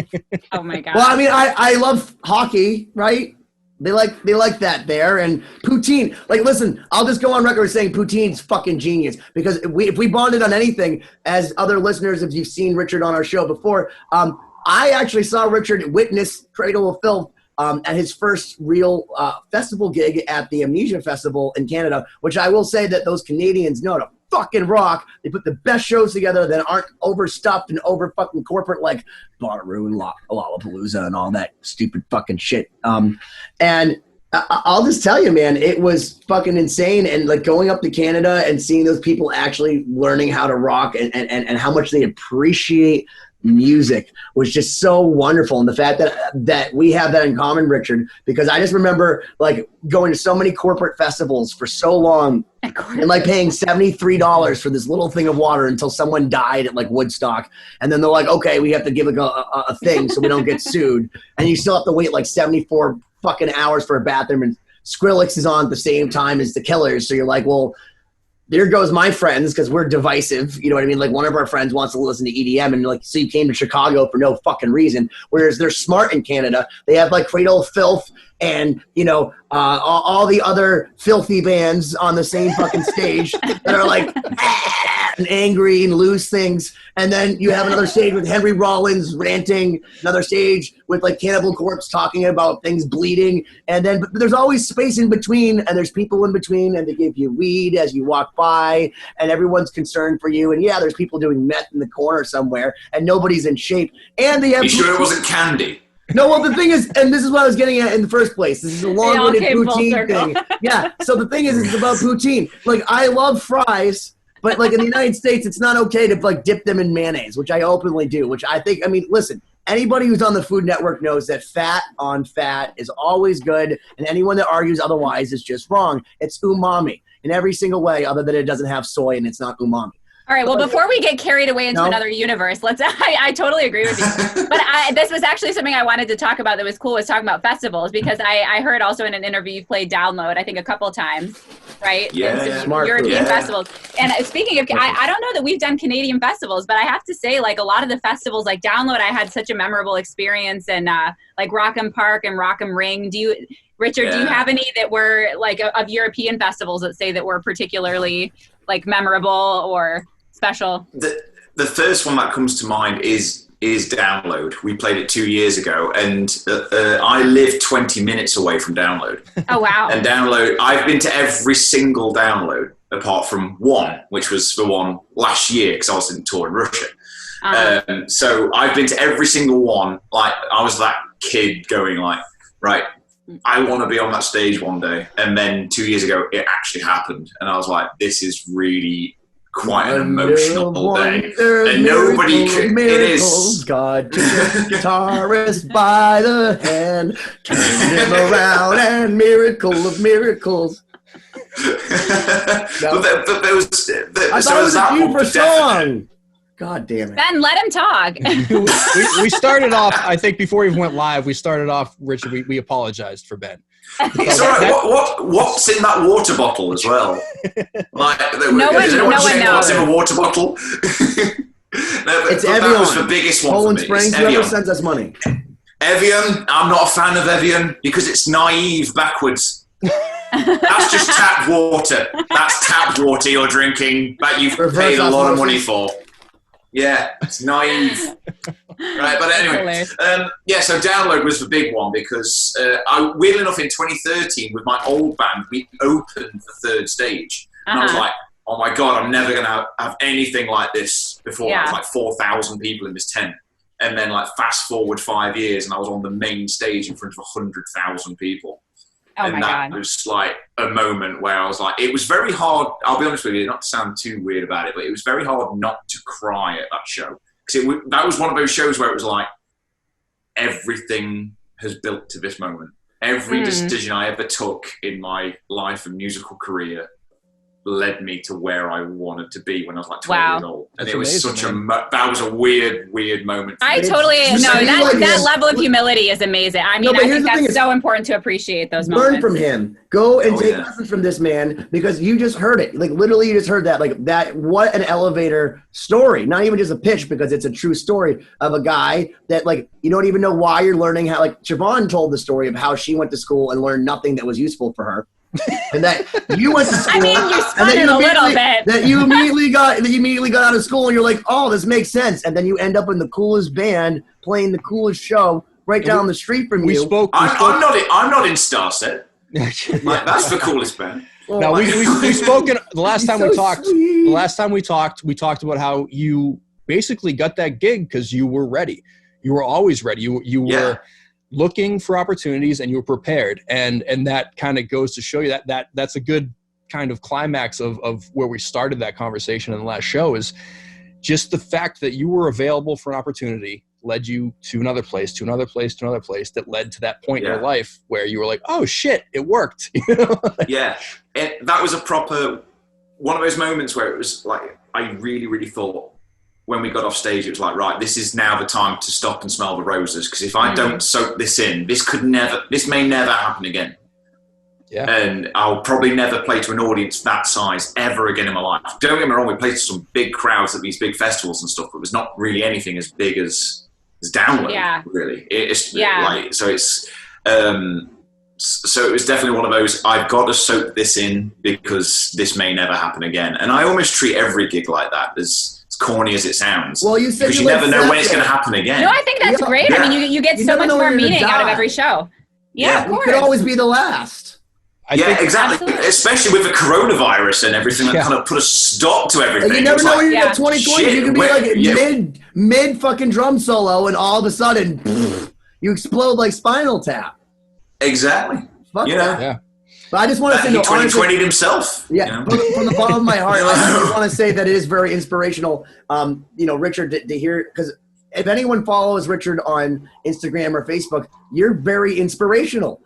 S2: Oh my god.
S1: Well, I mean, I love hockey, right? They like that there. And poutine. Listen, I'll just go on record saying poutine's fucking genius. Because if we bonded on anything, as other listeners, if you've seen Richard on our show before, I actually saw Richard witness Cradle of Filth at his first real festival gig at the Amnesia Festival in Canada, which I will say that those Canadians know to fucking rock. They put the best shows together that aren't overstuffed and over fucking corporate like Bonnaroo and Lollapalooza and all that stupid fucking shit. And I'll just tell you, man, it was fucking insane. And going up to Canada and seeing those people actually learning how to rock and how much they appreciate music was just so wonderful. And the fact that we have that in common, Richard, because I just remember going to so many corporate festivals for so long and paying $73 for this little thing of water until someone died at Woodstock. And then they're like, okay, we have to give a thing so we don't get sued. And you still have to wait 74 fucking hours for a bathroom, and Skrillex is on at the same time as the Killers. So you're like, well, there goes my friends, because we're divisive, you know what I mean? Like, one of our friends wants to listen to EDM, and like, so you came to Chicago for no fucking reason. Whereas they're smart in Canada. They have like Cradle of Filth and, you know, all the other filthy bands on the same fucking stage that are like and angry and lose things. And then you have another stage with Henry Rollins ranting, another stage with like Cannibal Corpse talking about things bleeding. And then but there's always space in between, and there's people in between, and they give you weed as you walk by, and everyone's concerned for you. And yeah, there's people doing meth in the corner somewhere, and nobody's in shape. And they have.
S5: You sure it wasn't candy?
S1: No, well, the thing is, and this is what I was getting at in the first place. This is a long-winded poutine thing. Yeah, so the thing is, it's about poutine. Like, I love fries, but like in the United States, it's not okay to like dip them in mayonnaise, which I openly do, which I think, I mean, listen, anybody who's on the Food Network knows that fat on fat is always good, and anyone that argues otherwise is just wrong. It's umami in every single way, other than it doesn't have soy and it's not umami.
S2: All right. Well, before we get carried away into another universe, I totally agree with you. But this was actually something I wanted to talk about that was cool, was talking about festivals, because I heard also in an interview you played Download, I think a couple of times, right?
S5: Yeah.
S2: European festivals. And speaking of, I don't know that we've done Canadian festivals, but I have to say, like, a lot of the festivals, like Download, I had such a memorable experience, and like Rock'em Park and Rock'em Ring. Richard, do you have any that were like of European festivals that say that were particularly like memorable or special?
S5: The first one that comes to mind is Download. We played it 2 years ago, and I live 20 minutes away from Download.
S2: Oh, wow.
S5: And Download, I've been to every single Download apart from one, which was the one last year because I was in tour in Russia. So I've been to every single one. Like, I was that kid going like, right, I want to be on that stage one day. And then 2 years ago, it actually happened. And I was like, this is hand. Quite an emotional day, and nobody could. It is.
S1: God took the guitarist by the hand, turned him around, and miracle of miracles.
S5: But there was.
S1: I thought it was a cue for song. God damn it.
S2: Ben, let him talk.
S4: we started off, I think before we went live, Richard, we apologized for Ben.
S5: It's all right. What's in that water bottle as well? Like,
S2: no one knows.
S5: What's in a water bottle?
S1: It's
S5: Evian. That was the biggest one
S1: Poland
S5: for me.
S1: Springs, whoever sends us money.
S5: Evian, I'm not a fan of Evian because it's naive backwards. That's just tap water. That's tap water you're drinking that you've paid a lot of money for. Yeah, it's naive. Right, but anyway, so Download was the big one because weirdly enough, in 2013 with my old band, we opened the third stage. And I was like, oh my God, I'm never going to have anything like this before. Yeah. There was like 4,000 people in this tent. And then like fast forward 5 years and I was on the main stage in front of 100,000 people.
S2: Oh
S5: and that was like a moment where I was like, it was very hard. I'll be honest with you, not to sound too weird about it, but it was very hard not to cry at that show. Because that was one of those shows where it was like, everything has built to this moment. Every decision I ever took in my life and musical career led me to where I wanted to be when I was like 12 years old. And it was amazing, such that was a weird moment.
S2: I totally, that level of humility is amazing. I mean, I think that's so important to appreciate those moments.
S1: Learn from him. Go and take lessons from this man because you just heard it. Like, literally, you just heard that. Like, that, what an elevator story. Not even just a pitch because it's a true story of a guy that, like, you don't even know why you're learning how, like, Siobhan told the story of how she went to school and learned nothing that was useful for her. And that you went to school.
S2: I mean, you spun it a little bit.
S1: That you immediately got out of school, and you're like, "Oh, this makes sense." And then you end up in the coolest band, playing the coolest show right down the street from you.
S5: I'm not in Starset. That's the coolest band.
S4: Now we've spoken. The last time we talked, we talked about how you basically got that gig because you were ready. You were always ready. You were looking for opportunities and you were prepared, and that kind of goes to show you that's a good kind of climax of where we started that conversation in the last show, is just the fact that you were available for an opportunity led you to another place, to another place, to another place, that led to that point in your life where you were like, oh shit, it worked.
S5: Yeah, that was a proper one of those moments where it was like, I really, really thought when we got off stage, it was like, right, this is now the time to stop and smell the roses. Because if I don't soak this in, this may never happen again.
S4: Yeah.
S5: And I'll probably never play to an audience that size ever again in my life. Don't get me wrong, we played to some big crowds at these big festivals and stuff, but it was not really anything as big as Download, really. It's like, so it's, so it was definitely one of those, I've got to soak this in because this may never happen again. And I almost treat every gig like that, as corny as it sounds.
S1: Well, you said
S5: because you never know when it's going to happen again.
S2: No, I think that's great. I mean, you get so much more meaning out of every show. Yeah, of course.
S1: It could always be the last.
S5: Exactly.
S2: Absolutely.
S5: Especially with the coronavirus and everything that kind of put a stop to everything.
S1: And you never know when you're 2020.
S5: Shit,
S1: you could be like mid fucking drum solo, and all of a sudden, you explode like Spinal Tap.
S5: Exactly.
S1: Fuck that.
S4: Yeah.
S1: But I just want to say,
S5: 2020 himself.
S1: Yeah, from the bottom of my heart, I just want to say that it is very inspirational. Richard, to hear, because if anyone follows Richard on Instagram or Facebook, you're very inspirational.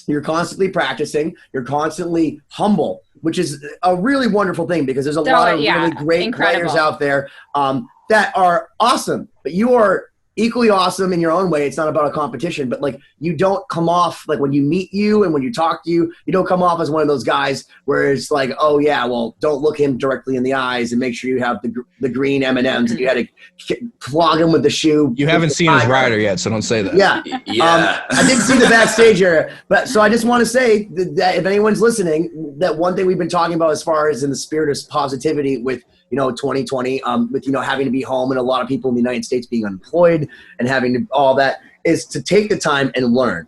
S1: You're constantly practicing. You're constantly humble, which is a really wonderful thing because there's a lot of really great players out there that are awesome. But you are equally awesome in your own way. It's not about a competition, but like you don't come off like when you meet you and when you talk to you, you don't come off as one of those guys where it's like, oh yeah, well, don't look him directly in the eyes and make sure you have the green M&Ms and you had to flog him with the shoe.
S4: You haven't seen his rider yet, so don't say that.
S5: Yeah.
S1: I did see the backstage area, but so I just want to say that if anyone's listening, that one thing we've been talking about as far as in the spirit of positivity with 2020, with having to be home and a lot of people in the United States being unemployed and having to, all that, is to take the time and learn.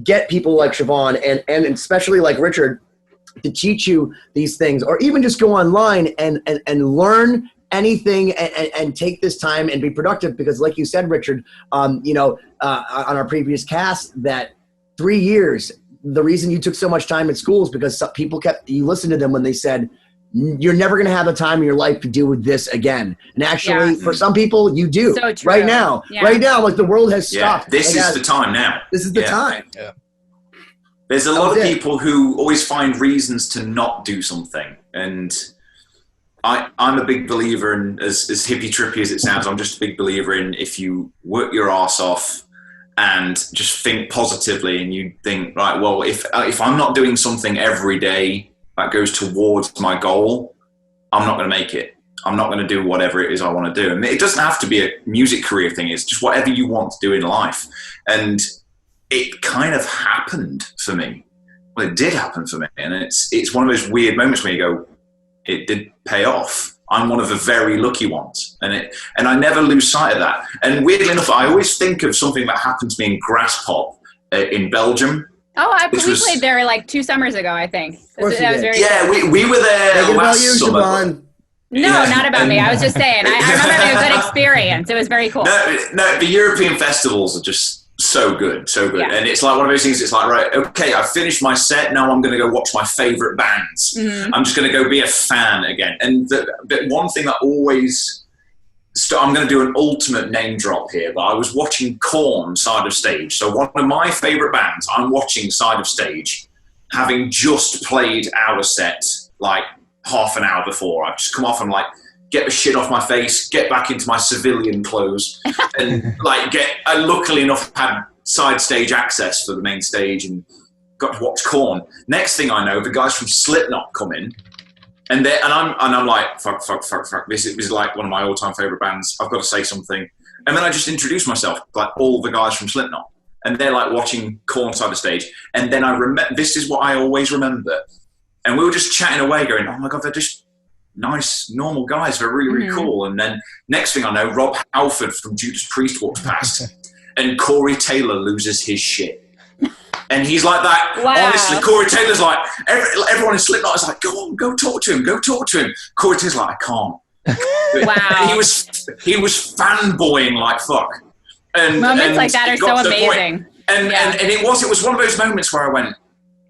S1: Get people like Siobhan and especially like Richard to teach you these things, or even just go online and learn anything and take this time and be productive. Because like you said, Richard, on our previous cast, that 3 years, the reason you took so much time at school is because some people you listened to them when they said, you're never going to have a time in your life to deal with this again. And actually, for some people, you do.
S2: So true.
S1: Right now, like the world has stopped.
S5: This is the time now.
S1: This is the time.
S4: Yeah.
S5: There's a lot of people who always find reasons to not do something. And I'm a big believer in, as hippie trippy as it sounds, I'm just a big believer in if you work your ass off and just think positively and you think, right, well, if I'm not doing something every day that goes towards my goal, I'm not going to make it. I'm not going to do whatever it is I want to do. And it doesn't have to be a music career thing. It's just whatever you want to do in life. And it kind of happened for me. Well, it did happen for me. And it's one of those weird moments where you go, it did pay off. I'm one of the very lucky ones. And I never lose sight of that. And weirdly enough, I always think of something that happened to me in Grasspop in Belgium.
S2: Oh, we played there like 2 summers ago, I think. That was very
S5: cool. we were there last summer.
S2: Siobhan. No, not about me. I was just saying. I remember having a good experience. It was very cool.
S5: No, the European festivals are just so good. Yeah. And it's like one of those things, it's like, right, okay, I've finished my set, now I'm going to go watch my favorite bands. Mm-hmm. I'm just going to go be a fan again. And the one thing that always... So I'm going to do an ultimate name drop here, but I was watching Korn side of stage. So one of my favorite bands, I'm watching side of stage, having just played our set like half an hour before. I've just come off and like get the shit off my face, get back into my civilian clothes, and like I luckily enough had side stage access for the main stage and got to watch Korn. Next thing I know, the guys from Slipknot come in. And I'm like, fuck. This is like one of my all-time favorite bands. I've got to say something. And then I just introduced myself, like all the guys from Slipknot. And they're like watching Korn side of stage. And then I remember, this is what I always remember. And we were just chatting away going, oh my God, they're just nice, normal guys. They're really, really cool. And then next thing I know, Rob Halford from Judas Priest walks past. And Corey Taylor loses his shit. And he's like that. Wow. Honestly, Corey Taylor's like, everyone in Slipknot is like, go on, go talk to him. Corey Taylor's like, I can't.
S2: Wow.
S5: He was fanboying like fuck. And
S2: moments like that are so amazing.
S5: And it was one of those moments where I went,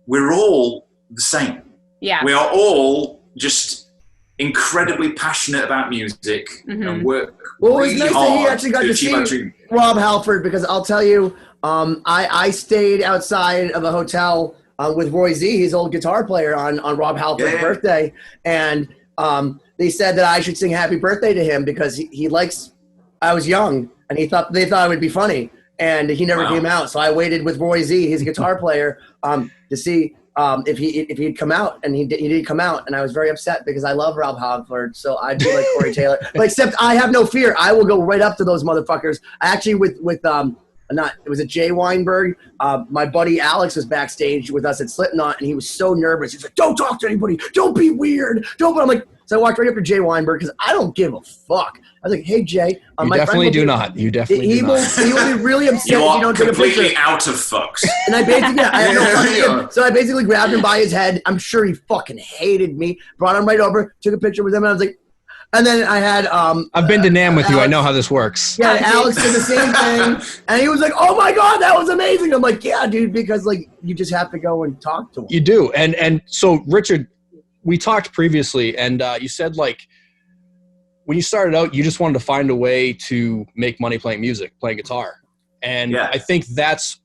S5: we're all the same.
S2: Yeah.
S5: We are all just incredibly passionate about music and work really
S1: nice
S5: hard
S1: that he actually got to see Rob Halford, because I'll tell you, I stayed outside of a hotel with Roy Z, his old guitar player, on Rob Halford's birthday, and they said that I should sing "Happy Birthday" to him because he likes. I was young, and they thought it would be funny, and he never came out. So I waited with Roy Z, his guitar player, to see if he'd come out, and he did come out, and I was very upset because I love Rob Halford, so I'd be like Corey Taylor. But except I have no fear. I will go right up to those motherfuckers. Actually, it was a Jay Weinberg. My buddy Alex was backstage with us at Slipknot, and he was so nervous. He's like, "Don't talk to anybody. Don't be weird. Don't." But I'm like, so I walked right up to Jay Weinberg because I don't give a fuck. I was like, "Hey Jay,
S4: you definitely do not. You definitely do not.
S1: He will be really upset
S5: you
S1: if you don't take a picture."
S5: Completely out of fucks.
S1: And I basically, so I basically grabbed him by his head. I'm sure he fucking hated me. Brought him right over, took a picture with him, and I was like. And then I had
S4: I've been to NAMM with you. I know how this works.
S1: Yeah, Alex did the same thing, and he was like, "Oh my god, that was amazing!" I'm like, "Yeah, dude," because like you just have to go and talk to him.
S4: You do, and so Richard, we talked previously, and you said like when you started out, you just wanted to find a way to make money playing music, playing guitar, and I think that's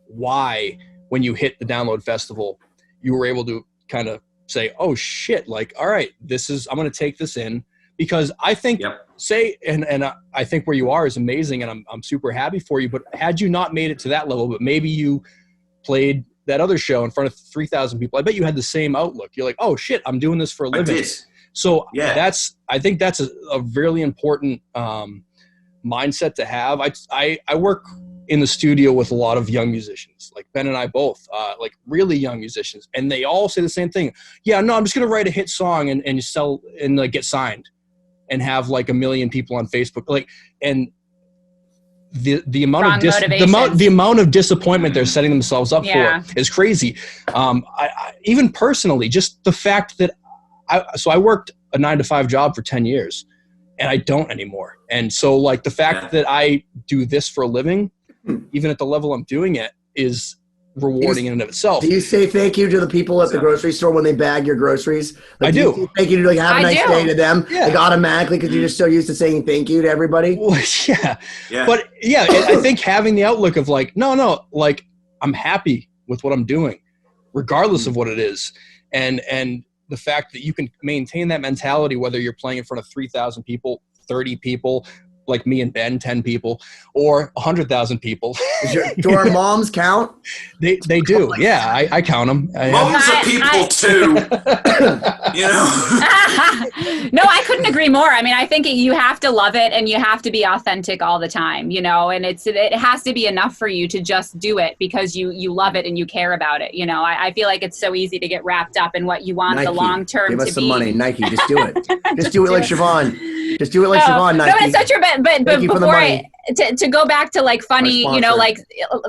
S4: why when you hit the Download Festival, you were able to kind of say, "Oh shit, like all right, I'm going to take this in." Because I think, and I think where you are is amazing, and I'm super happy for you. But had you not made it to that level, but maybe you played that other show in front of 3,000 people, I bet you had the same outlook. You're like, oh shit, I'm doing this for a living.
S5: I did.
S4: So I think that's a really important mindset to have. I work in the studio with a lot of young musicians, like Ben and I both, like really young musicians, and they all say the same thing. Yeah, no, I'm just gonna write a hit song and you sell and like get signed. And have like 1 million people on Facebook, like, and the amount the amount of disappointment they're setting themselves up for is crazy. I even personally, just the fact that I worked a 9-to-5 job for 10 years, and I don't anymore. And so like the fact that I do this for a living, even at the level I'm doing it, is rewarding in and of itself.
S1: Do you say thank you to the people at the grocery store when they bag your groceries? Like,
S4: I do.
S1: Thank you to like have a nice day to them, like automatically, because you're just so used to saying thank you to everybody.
S4: Well, yeah. But yeah, I think having the outlook of like, no, like I'm happy with what I'm doing, regardless of what it is, and the fact that you can maintain that mentality whether you're playing in front of 3,000 people, 30 people. Like me and Ben, 10 people, or 100,000 people.
S1: Do our moms count?
S4: They do. Yeah, I count them.
S5: Moms are people too. You know.
S2: No, I couldn't agree more. I mean, I think you have to love it and you have to be authentic all the time, you know, and it has to be enough for you to just do it because you love it and you care about it. You know, I feel like it's so easy to get wrapped up in what you want
S1: Nike,
S2: the long term to be.
S1: Give us some money, Nike. Just do it. Just do it like Siobhan. Just do it like Siobhan, Nike.
S2: No, it's such your but before to go back to like funny, you know, like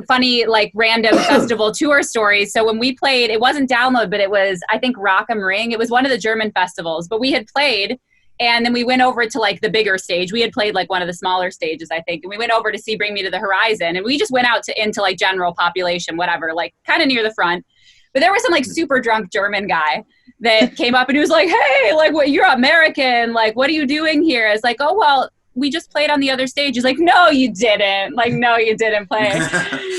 S2: funny, like random festival tour stories. So when we played, it wasn't Download, but it was, I think, Rock am Ring. It was one of the German festivals, but we had played and then we went over to like the bigger stage. We had played like one of the smaller stages, I think. And we went over to see Bring Me to the Horizon, and we just went out into like general population, whatever, like kind of near the front. But there was some like super drunk German guy that came up and he was like, "Hey, like, what? You're American. Like, what are you doing here?" It's like, "Oh, well, we just played on the other stage." He's like, "No, you didn't. Like, no, you didn't play."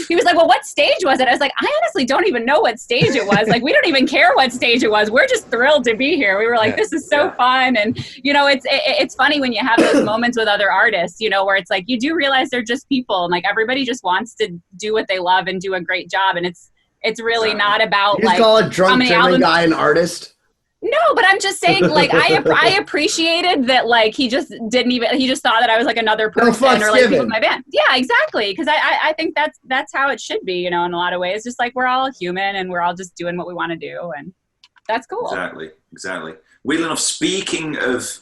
S2: He was like, "Well, what stage was it?" I was like, "I honestly don't even know what stage it was. Like, we don't even care what stage it was. We're just thrilled to be here." We were like, "This is so fun." And, you know, it's funny when you have those moments with other artists, you know, where it's like, you do realize they're just people and like everybody just wants to do what they love and do a great job. And it's really not about
S1: you just
S2: like
S1: call a drunk German guy an artist.
S2: No, but I'm just saying, like, I appreciated that, like, he just thought that I was like another person or like people in my band. Yeah, exactly. Because I think that's how it should be, you know, in a lot of ways. Just like we're all human and we're all just doing what we want to do, and that's cool.
S5: Exactly. Wheeling, speaking of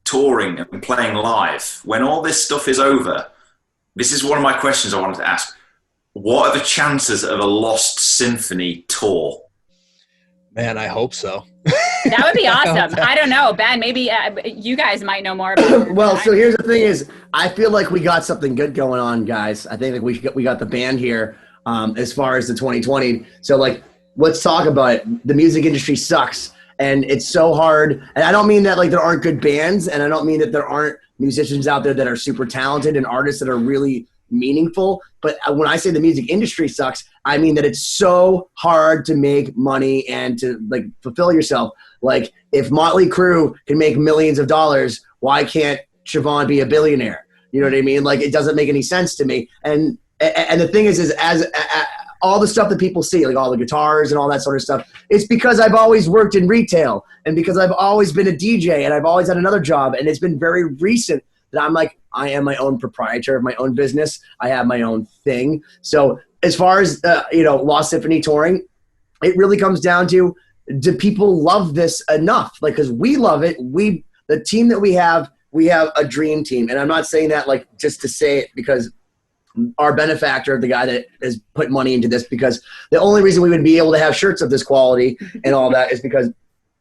S5: touring and playing live, when all this stuff is over, this is one of my questions I wanted to ask. What are the chances of a Lost Symphony tour?
S4: Man, I hope so.
S2: That would be awesome. I don't know, Ben. Maybe you guys might know more about it.
S1: Well, so here's the thing: is I feel like we got something good going on, guys. I think like we got the band here as far as the 2020. So like, let's talk about it. The music industry sucks, and it's so hard. And I don't mean that like there aren't good bands, and I don't mean that there aren't musicians out there that are super talented and artists that are really meaningful. But when I say the music industry sucks, I mean that it's so hard to make money and to like fulfill yourself. Like if Motley Crue can make millions of dollars, why can't Siobhan be a billionaire? You know what I mean? Like it doesn't make any sense to me. And the thing is as all the stuff that people see, like all the guitars and all that sort of stuff, it's because I've always worked in retail and because I've always been a DJ and I've always had another job. And it's been very recent that I'm like, I am my own proprietor of my own business. I have my own thing. So as far as, Lost Symphony touring, it really comes down to, do people love this enough? Like, because we love it. The team that we have a dream team. And I'm not saying that like just to say it because our benefactor, the guy that has put money into this, because the only reason we would be able to have shirts of this quality and all that is because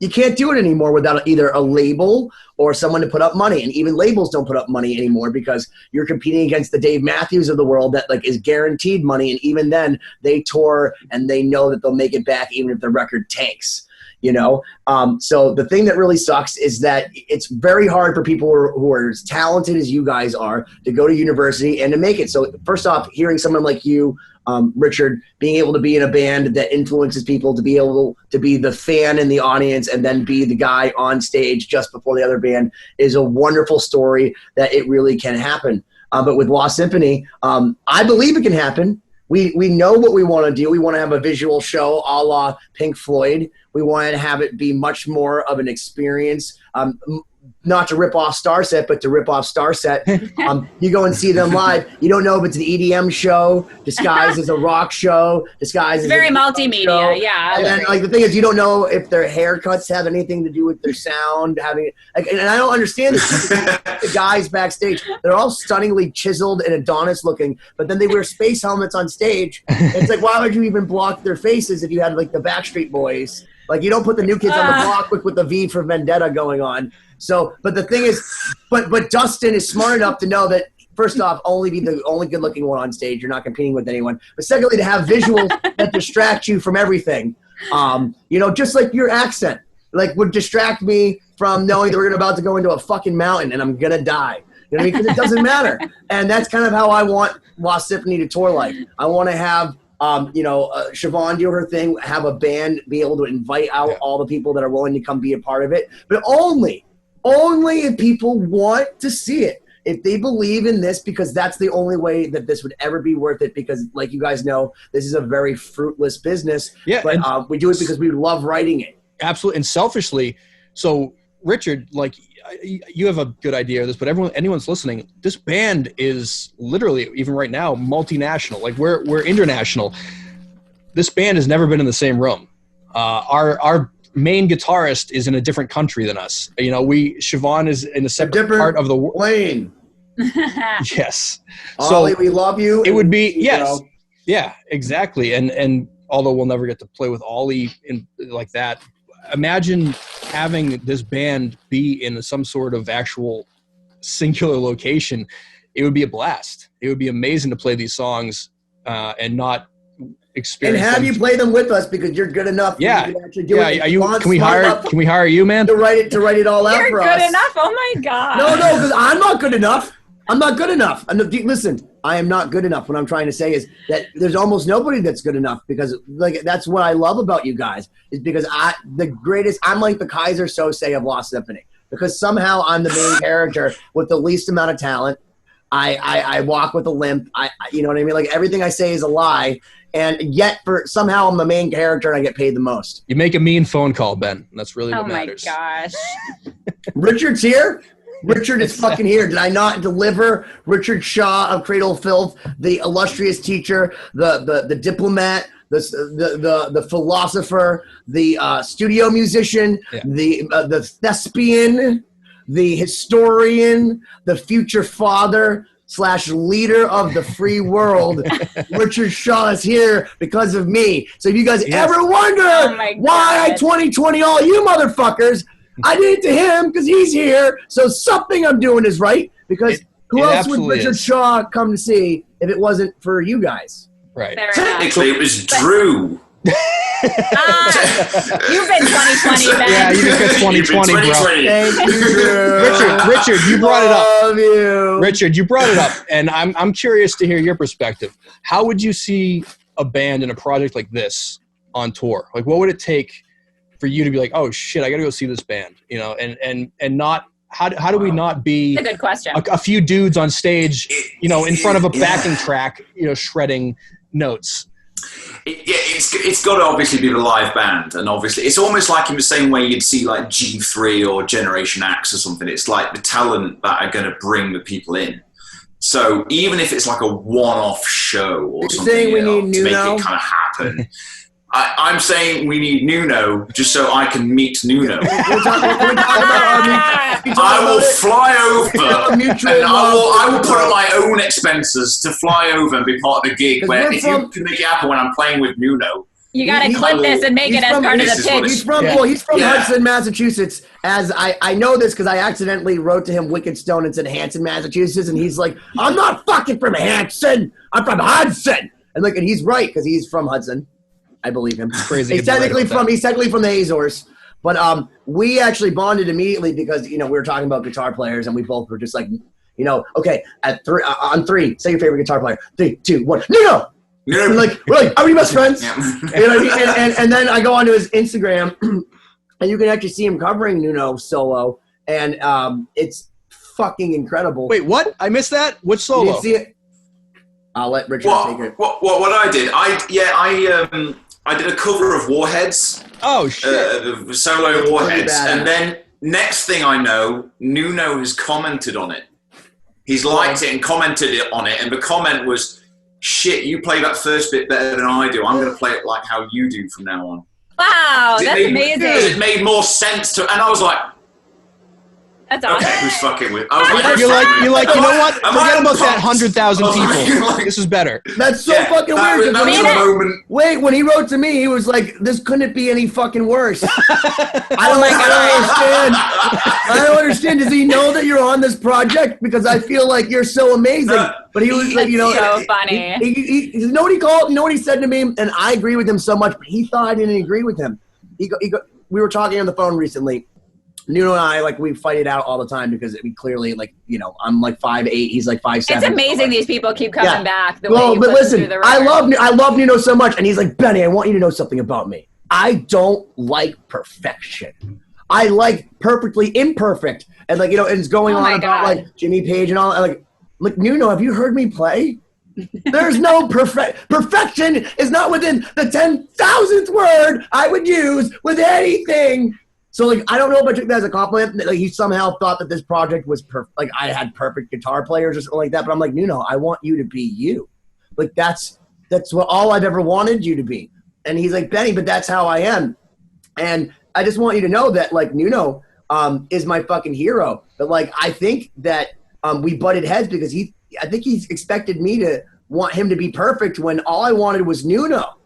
S1: you can't do it anymore without either a label or someone to put up money. And even labels don't put up money anymore because you're competing against the Dave Matthews of the world that like is guaranteed money. And even then they tour and they know that they'll make it back even if the record tanks. So the thing that really sucks is that it's very hard for people who are as talented as you guys are to go to university and to make it. So first off, hearing someone like you, Richard, being able to be in a band that influences people, to be able to be the fan in the audience and then be the guy on stage just before the other band is a wonderful story that it really can happen. But with Lost Symphony, I believe it can happen. We know what we want to do. We want to have a visual show a la Pink Floyd. We want to have it be much more of an experience, not to rip off Starset, but to rip off Starset. You go and see them live. You don't know if it's an EDM show disguised as a rock show, disguised as
S2: very
S1: a
S2: multimedia.
S1: show.
S2: Yeah.
S1: And then, like, the thing is, you don't know if their haircuts have anything to do with their sound. And I don't understand this. The guys backstage, they're all stunningly chiseled and Adonis looking, but then they wear space helmets on stage. It's like, why would you even block their faces if you had like the Backstreet Boys? Like, you don't put the New Kids on the Block with the V for Vendetta going on. So, but the thing is, but Dustin is smart enough to know that, first off, only be the only good-looking one on stage. You're not competing with anyone. But secondly, to have visuals that distract you from everything. Just like your accent, like, would distract me from knowing that we're about to go into a fucking mountain and I'm gonna die. You know what I mean? Because it doesn't matter. And that's kind of how I want Lost Symphony to tour like. I want to have Siobhan do her thing, have a band, be able to invite out all the people that are willing to come be a part of it, but only if people want to see it, if they believe in this, because that's the only way that this would ever be worth it, because like you guys know, this is a very fruitless business, but we do it because we love writing it.
S4: Absolutely. And selfishly, so Richard, like, you have a good idea of this, but anyone's listening, this band is literally, even right now, multinational. Like, we're international. This band has never been in the same room. Our main guitarist is in a different country than us. Siobhan is in a separate part of the world.
S1: Plane.
S4: Yes.
S1: Ollie, so we love you.
S4: It would be, yes. Yeah, exactly. And although we'll never get to play with Ollie like that, imagine having this band be in some sort of actual singular location. It would be a blast. It would be amazing to play these songs and not experience.
S1: And have you play them with us because you're good enough.
S4: Yeah.
S1: You can actually do it.
S4: Can we hire you, man?
S1: To write it all out for us.
S2: You're good enough. Oh my God.
S1: No, because I'm not good enough. I'm not good enough. Listen, I am not good enough. What I'm trying to say is that there's almost nobody that's good enough, because like that's what I love about you guys, is because I'm like the Kaiser Sose of Lost Symphony, because somehow I'm the main character with the least amount of talent. I walk with a limp. You know what I mean? Like, everything I say is a lie, and yet somehow I'm the main character and I get paid the most.
S4: You make a mean phone call, Ben. That's really what matters.
S2: Oh my gosh.
S1: Richard's here. Richard is fucking here. Did I not deliver Richard Shaw of Cradle of Filth, the illustrious teacher, the diplomat, the philosopher, the studio musician, the thespian, the historian, the future father / leader of the free world? Richard Shaw is here because of me. So if you guys ever wonder why I 2020 all you motherfuckers, I did it to him because he's here. So something I'm doing is right, because who else would Richard Shaw come to see if it wasn't for you guys?
S4: Right.
S5: Technically, it was Drew.
S2: You've been 2020, Ben.
S4: Yeah, you just got 2020, bro.
S1: Thank you, Drew.
S4: Richard, you brought it up.
S1: Love you.
S4: Richard, you brought it up, and I'm curious to hear your perspective. How would you see a band in a project like this on tour? Like, what would it take for you to be like, oh shit, I got to go see this band, and not, how do we not be
S2: a good question.
S4: A few dudes on stage, in front of a backing track, shredding notes?
S5: It's got to obviously be the live band, and obviously it's almost like in the same way you'd see like G3 or Generation X or something. It's like the talent that are going to bring the people in. So even if it's like a one-off show or something,
S1: we need
S5: to make
S1: Nuno?
S5: it kind of happen. I'm saying we need Nuno just so I can meet Nuno. I will fly over and I will put up my own expenses to fly over and be part of the gig. Where if you can make it happen when I'm playing with Nuno.
S2: You got to clip this and make it as part of the pitch.
S1: He's from Hudson, Massachusetts. As I know this because I accidentally wrote to him Wicked Stone and said Hanson, Massachusetts, and he's like, I'm not fucking from Hanson. I'm from Hudson. And he's right because he's from Hudson. I believe him. It's
S4: crazy.
S1: He's technically from the Azores. But we actually bonded immediately because we were talking about guitar players and we both were just like, okay, on three, say your favorite guitar player. 3, 2, 1, Nuno. We're like, are we best friends? Yeah. You know what I mean? And then I go onto his Instagram, and you can actually see him covering Nuno solo, and it's fucking incredible.
S4: Wait, what? I missed that. Which solo?
S1: You didn't see it? I'll let Richard take it.
S5: What I did? I did a cover of Warheads.
S4: Oh shit!
S5: The solo Warheads, and then next thing I know, Nuno has commented on it. He's liked it and commented on it, and the comment was, shit, you play that first bit better than I do. I'm going to play it like how you do from now on.
S2: Wow, that's amazing.
S5: It made more sense to, and I was like,
S2: that's awesome.
S5: Okay, who's fucking with?
S4: You're like, you know what? Forget about that 100,000 people. This is better.
S1: That's so fucking weird. Wait, when he wrote to me, he was like, "This couldn't be any fucking worse." I don't understand. Does he know that you're on this project? Because I feel like you're so amazing. But he was like,
S2: so funny.
S1: You know what he called? You know what he said to me? And I agree with him so much. But he thought I didn't agree with him. We were talking on the phone recently. Nuno and I, we fight it out all the time because we clearly, I'm 5'8", he's 5'7".
S2: It's amazing these people keep coming back.
S1: But listen, I love Nuno so much, and he's like, Benny, I want you to know something about me. I don't like perfection. I like perfectly imperfect, and and it's going on about Jimmy Page and all. Like Nuno, have you heard me play? There's no perfection is not within the 10,000th word I would use with anything. So, I don't know if I took that as a compliment. He somehow thought that this project was perfect. I had perfect guitar players or something like that. But I'm like, Nuno, I want you to be you. That's what all I've ever wanted you to be. And he's like, Benny, but that's how I am. And I just want you to know that, Nuno is my fucking hero. But, I think that we butted heads because I think he's expected me to want him to be perfect when all I wanted was Nuno.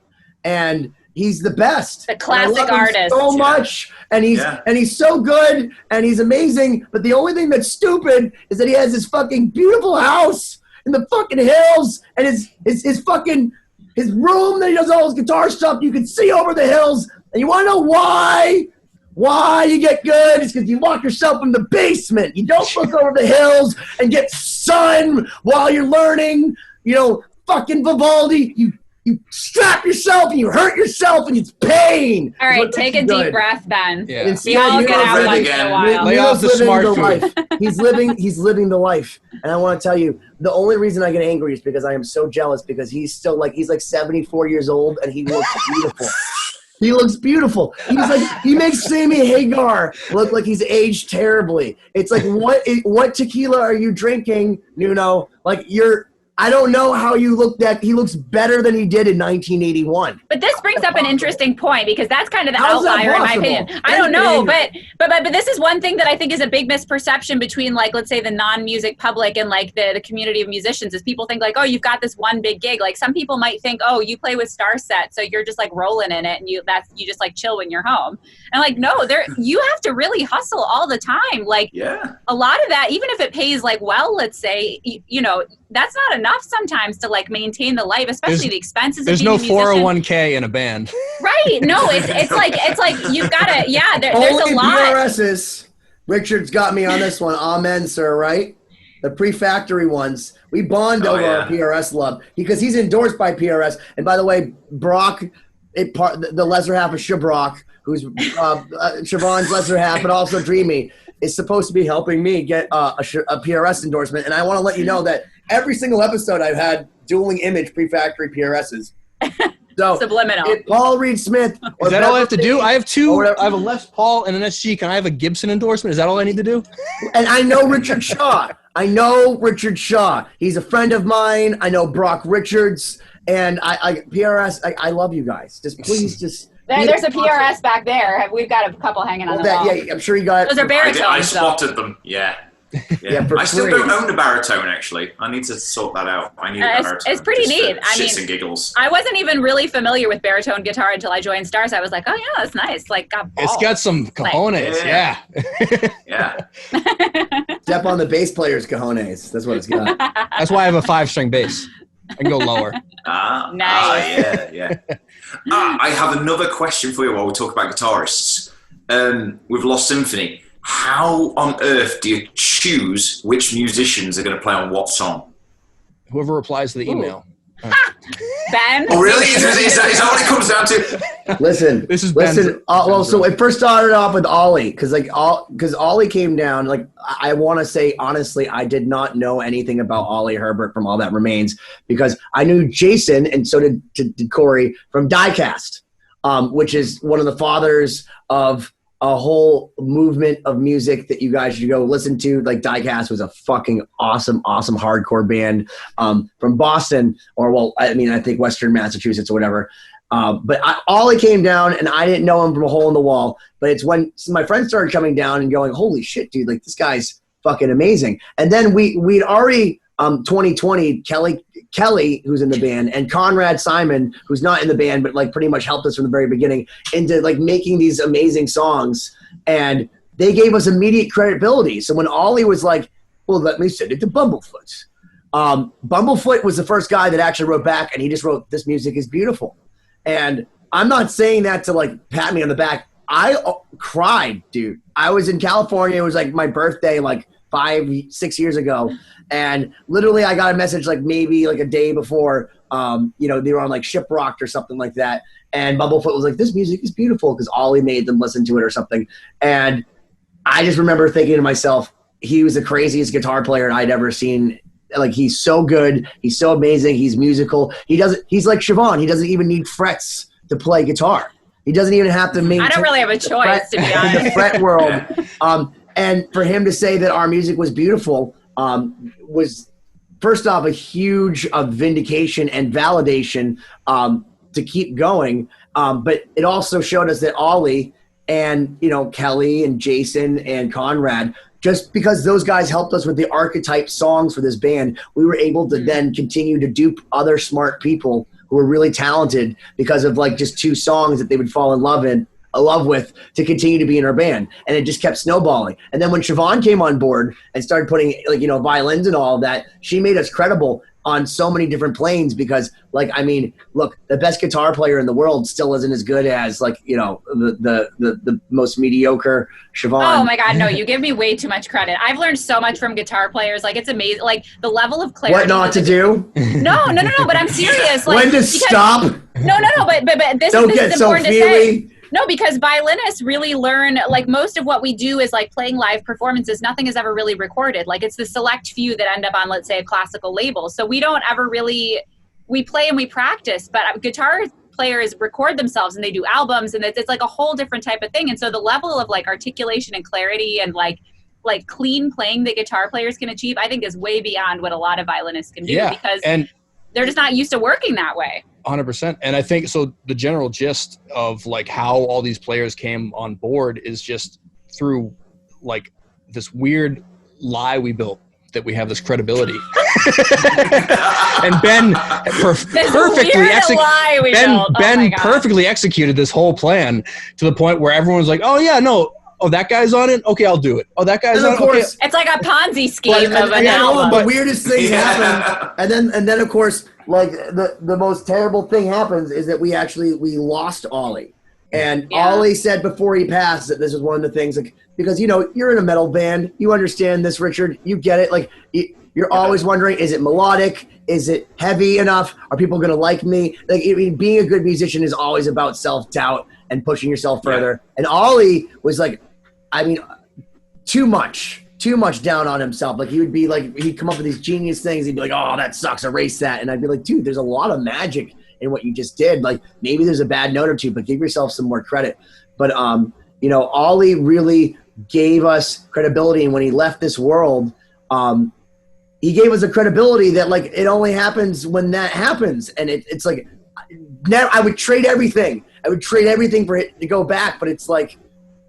S1: And he's the best.
S2: The classic artist.
S1: So much. And he's so good and he's amazing. But the only thing that's stupid is that he has this fucking beautiful house in the fucking hills and his room that he does all his guitar stuff. You can see over the hills. And you want to know why? Why you get good? It's because you lock yourself in the basement. You don't look over the hills and get sun while you're learning, fucking Vivaldi. You strap yourself and you hurt yourself and it's pain.
S2: All right, take a deep breath, Ben.
S4: Yeah.
S2: We all get out once in a while.
S4: Lay off the smart
S1: life. He's living the life. And I want to tell you, the only reason I get angry is because I am so jealous because he's still he's 74 years old and he looks beautiful. He looks beautiful. He makes Sammy Hagar look like he's aged terribly. It's what tequila are you drinking, Nuno? I don't know how you look that he looks better than he did in 1981.
S2: But this brings up an interesting point because that's kind of the outlier in my opinion. I don't know, but this is one thing that I think is a big misperception between let's say the non-music public and the community of musicians is people think oh, you've got this one big gig. Some people might think, oh, you play with Starset, so you're just rolling in it and you just chill when you're home. And no, you have to really hustle all the time. A lot of that, even if it pays well, let's say, that's not enough sometimes to maintain the life, especially the expenses.
S4: There's no 401k in a band,
S2: right? No, it's like you've got to. Yeah, there's a lot.
S1: PRSs. Richard's got me on this one. Amen, sir. Right? The pre-factory ones. We bond over our PRS love because he's endorsed by PRS. And by the way, Brock, the lesser half of Shabrock, who's Siobhan's lesser half, but also Dreamy, is supposed to be helping me get a PRS endorsement. And I want to let you know that every single episode I've had dueling image pre-factory PRSs.
S2: Subliminal.
S1: If Paul Reed Smith.
S4: Is that all I have to do? I have two. I have a Les Paul and an SG. Can I have a Gibson endorsement? Is that all I need to do?
S1: And I know Richard Shaw. He's a friend of mine. I know Brock Richards. And PRS, I love you guys. Just
S2: There's a PRS back there. We've got a couple hanging on the wall.
S1: Yeah, I'm sure you got.
S2: Those are baritones.
S5: I spotted them. Yeah. I still don't own a baritone. Actually, I need to sort that out. I need a baritone.
S2: It's pretty neat.
S5: Shits and giggles.
S2: I wasn't even really familiar with baritone guitar until I joined Stars. I was like, oh yeah, that's nice. Like,
S4: it's got some cojones.
S5: Yeah.
S1: Step on the bass player's cojones. That's what it's got.
S4: That's why I have a 5-string bass. I can go lower.
S2: Nice.
S5: Yeah. I have another question for you while we talk about guitarists. With Lost Symphony, how on earth do you choose which musicians are going to play on what song?
S4: Whoever replies to the email.
S2: Ben?
S5: Oh, really? Is that what it comes down to?
S1: Listen,
S4: this is Ben's.
S1: So it first started off with Ollie, because Ollie came down. Like, I want to say honestly, I did not know anything about Ollie Herbert from All That Remains, because I knew Jason, and so did Corey from Diecast, which is one of the fathers of a whole movement of music that you guys should go listen to. Like, Diecast was a fucking awesome hardcore band from Boston, I think Western Massachusetts or whatever. But Ollie came down, and I didn't know him from a hole in the wall. But it's when my friends started coming down and going, holy shit, dude, like, this guy's fucking amazing. And then we'd already 2020 Kelly, who's in the band, and Conrad Simon, who's not in the band, but like pretty much helped us from the very beginning into like making these amazing songs. And they gave us immediate credibility. So when Ollie was like, well, let me send it to Bumblefoot. Bumblefoot was the first guy that actually wrote back, and he just wrote, this music is beautiful. And I'm not saying that to like pat me on the back. I cried, dude. I was in California. It was like my birthday, like 5-6 years ago. And literally I got a message like maybe like a day before, they were on like Shiprocked or something like that. And Bumblefoot was like, this music is beautiful, because Ollie made them listen to it or something. And I just remember thinking to myself, he was the craziest guitar player I'd ever seen. Like, he's so good. He's so amazing. He's musical. He's like Siobhan. He doesn't even need frets to play guitar. He doesn't even have to maintain.
S2: I don't really have a choice, to be honest.
S1: In the fret world. And for him to say that our music was beautiful was, first off, a huge vindication and validation to keep going. But it also showed us that Ollie and, Kelly and Jason and Conrad, just because those guys helped us with the archetype songs for this band, we were able to then continue to dupe other smart people who were really talented because of like just 2 songs that they would fall in love with to continue to be in our band. And it just kept snowballing. And then when Siobhan came on board and started putting violins and all of that, she made us credible on so many different planes, because look, the best guitar player in the world still isn't as good as the most mediocre Siobhan.
S2: Oh my God, no, you give me way too much credit. I've learned so much from guitar players. Like, it's amazing. Like, the level of clarity.
S1: What not to do?
S2: No, but I'm serious. Like,
S1: when to stop?
S2: No, but this
S1: Don't
S2: is
S1: get so
S2: important to say.
S1: feely.
S2: No, because violinists really learn, like, most of what we do is like playing live performances. Nothing is ever really recorded. Like, it's the select few that end up on, let's say, a classical label. So we don't ever really, we play and we practice, but guitar players record themselves and they do albums, and it's like a whole different type of thing. And so the level of like articulation and clarity and like clean playing that guitar players can achieve, I think, is way beyond what a lot of violinists can do, because they're just not used to working that way.
S4: 100%. And I think so the general gist of like how all these players came on board is just through like this weird lie we built that we have this credibility. And Ben perfectly executed this whole plan to the point where everyone was like, oh yeah, no, oh, that guy's on it? Okay, I'll do it. Oh, that guy's on it? Okay.
S2: It's like a Ponzi scheme of an album.
S1: The weirdest thing happened. And then of course, like the most terrible thing happens is that we lost Ollie. And Ollie said before he passed that this is one of the things, like, because you're in a metal band, you understand this, Richard, you get it. Like, you're always wondering, is it melodic? Is it heavy enough? Are people going to like me? Like, being a good musician is always about self-doubt and pushing yourself further. And Ollie was like, too much down on himself. Like, he would be like, he'd come up with these genius things. He'd be like, oh, that sucks, erase that. And I'd be like, dude, there's a lot of magic in what you just did. Like maybe there's a bad note or two, but give yourself some more credit. But Ollie really gave us credibility, and when he left this world, he gave us a credibility that like it only happens when that happens, and it's like I would trade everything. I would trade everything for it to go back, but it's like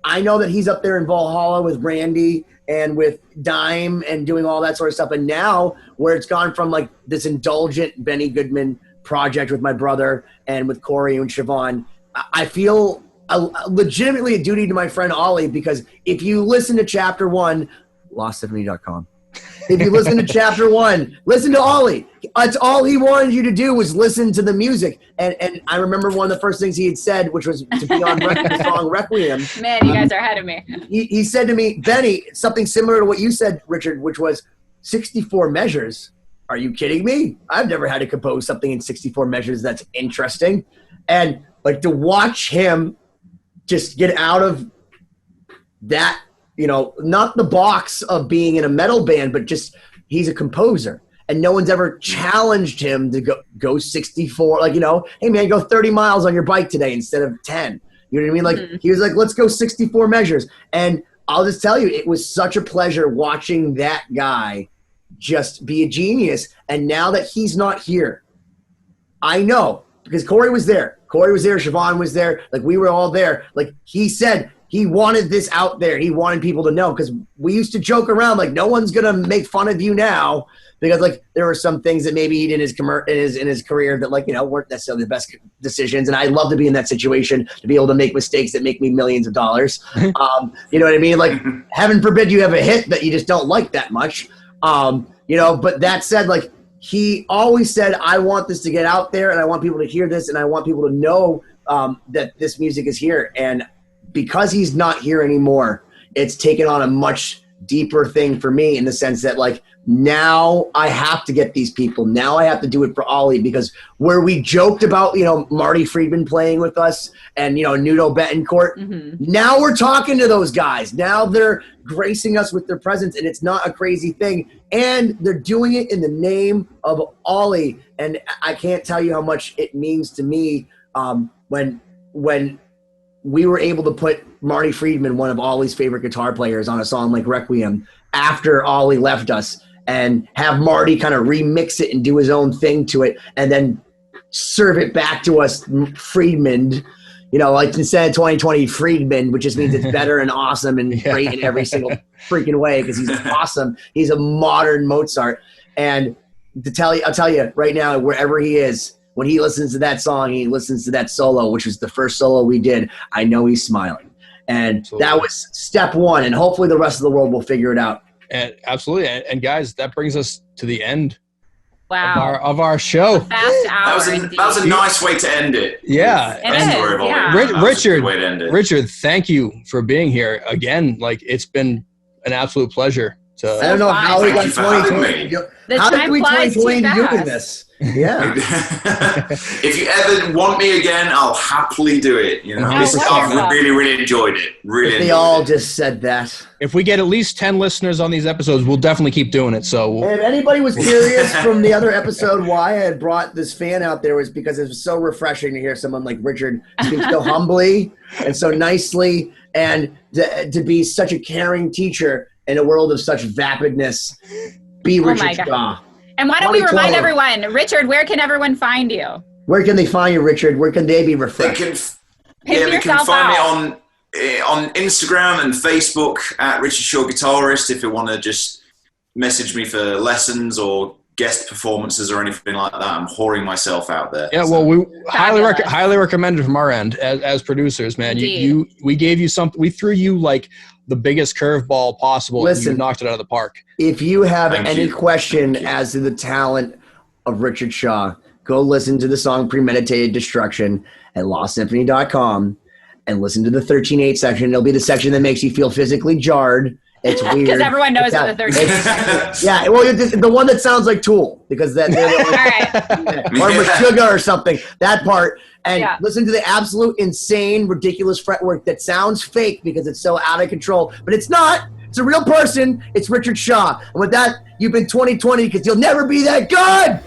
S1: I know that he's up there in Valhalla with Randy and with Dime and doing all that sort of stuff, and now where it's gone from like this indulgent Benny Goodman project with my brother and with Corey and Siobhan, I feel legitimately a duty to my friend Ollie, because if you listen to chapter 1, LostSymphony.com. If you listen to chapter 1, listen to Ollie. That's all he wanted you to do was listen to the music. And I remember one of the first things he had said, which was to be on the song Requiem.
S2: Man, you guys are ahead of me.
S1: He said to me, Benny, something similar to what you said, Richard, which was 64 measures. Are you kidding me? I've never had to compose something in 64 measures that's interesting. And like to watch him just get out of that, not the box of being in a metal band, but just he's a composer, and no one's ever challenged him to go 64. Like, hey man, go 30 miles on your bike today instead of 10. You know what I mean? Like he was like, let's go 64 measures. And I'll just tell you, it was such a pleasure watching that guy just be a genius. And now that he's not here, I know, because Corey was there, Siobhan was there, like we were all there. Like he said, he wanted this out there. He wanted people to know, because we used to joke around like no one's gonna make fun of you now, because like there were some things that maybe he did in his career that like weren't necessarily the best decisions. And I love to be in that situation, to be able to make mistakes that make me millions of dollars. You know what I mean? Like heaven forbid you have a hit that you just don't like that much. But that said, like he always said, I want this to get out there, and I want people to hear this, and I want people to know that this music is here. And because he's not here anymore, it's taken on a much deeper thing for me, in the sense that like now I have to get these people. Now I have to do it for Ollie, because where we joked about, Marty Friedman playing with us and, Nudo Betancourt, now we're talking to those guys. Now they're gracing us with their presence, and it's not a crazy thing. And they're doing it in the name of Ollie. And I can't tell you how much it means to me when we were able to put Marty Friedman, one of Ollie's favorite guitar players, on a song like Requiem after Ollie left us, and have Marty kind of remix it and do his own thing to it, and then serve it back to us, Friedman, like instead of 2020 Friedman, which just means it's better and awesome and great in every single freaking way, because he's awesome. He's a modern Mozart. And I'll tell you right now, wherever he is, when he listens to that song, he listens to that solo, which was the first solo we did, I know he's smiling. And absolutely. That was step 1, and hopefully the rest of the world will figure it out.
S4: And absolutely. And guys, that brings us to the end
S2: of
S4: our show.
S2: Fast hour.
S5: That was a nice way to end it.
S4: Yeah. Richard, thank you for being here again. Like, it's been an absolute pleasure. I
S1: don't know how we got 2020. How did we 2020 doing this? Yeah.
S5: If you ever want me again, I'll happily do it. I've really, really enjoyed it.
S1: They all just said that.
S4: If we get at least 10 listeners on these episodes, we'll definitely keep doing it. So
S1: if anybody was curious from the other episode why I had brought this fan out there, was because it was so refreshing to hear someone like Richard speak so humbly and so nicely, and to be such a caring teacher in a world of such vapidness. Be Richard Shaw.
S2: And why don't we remind everyone, Richard, where can everyone find you?
S1: Where can they find you, Richard? Where can they be refreshed?
S5: They can find me on Instagram and Facebook at Richard Shaw Guitarist, if you want to just message me for lessons or guest performances or anything like that. I'm whoring myself out there.
S4: Yeah, well, we highly recommend it from our end as producers, man. We gave you something. We threw you like the biggest curveball possible. Listen, and you knocked it out of the park.
S1: If you have any question as to the talent of Richard Shaw, go listen to the song Premeditated Destruction at LostSymphony.com and listen to the 13/8 section. It'll be the section that makes you feel physically jarred. It's weird.
S2: Because everyone knows what the 13/8
S1: Yeah, well, the one that sounds like Tool, because they're
S2: all right.
S1: Or Meshuggah or something, that part. And listen to the absolute insane, ridiculous fretwork that sounds fake because it's so out of control. But it's not. It's a real person. It's Richard Shaw. And with that, you've been 2020, because you'll never be that good.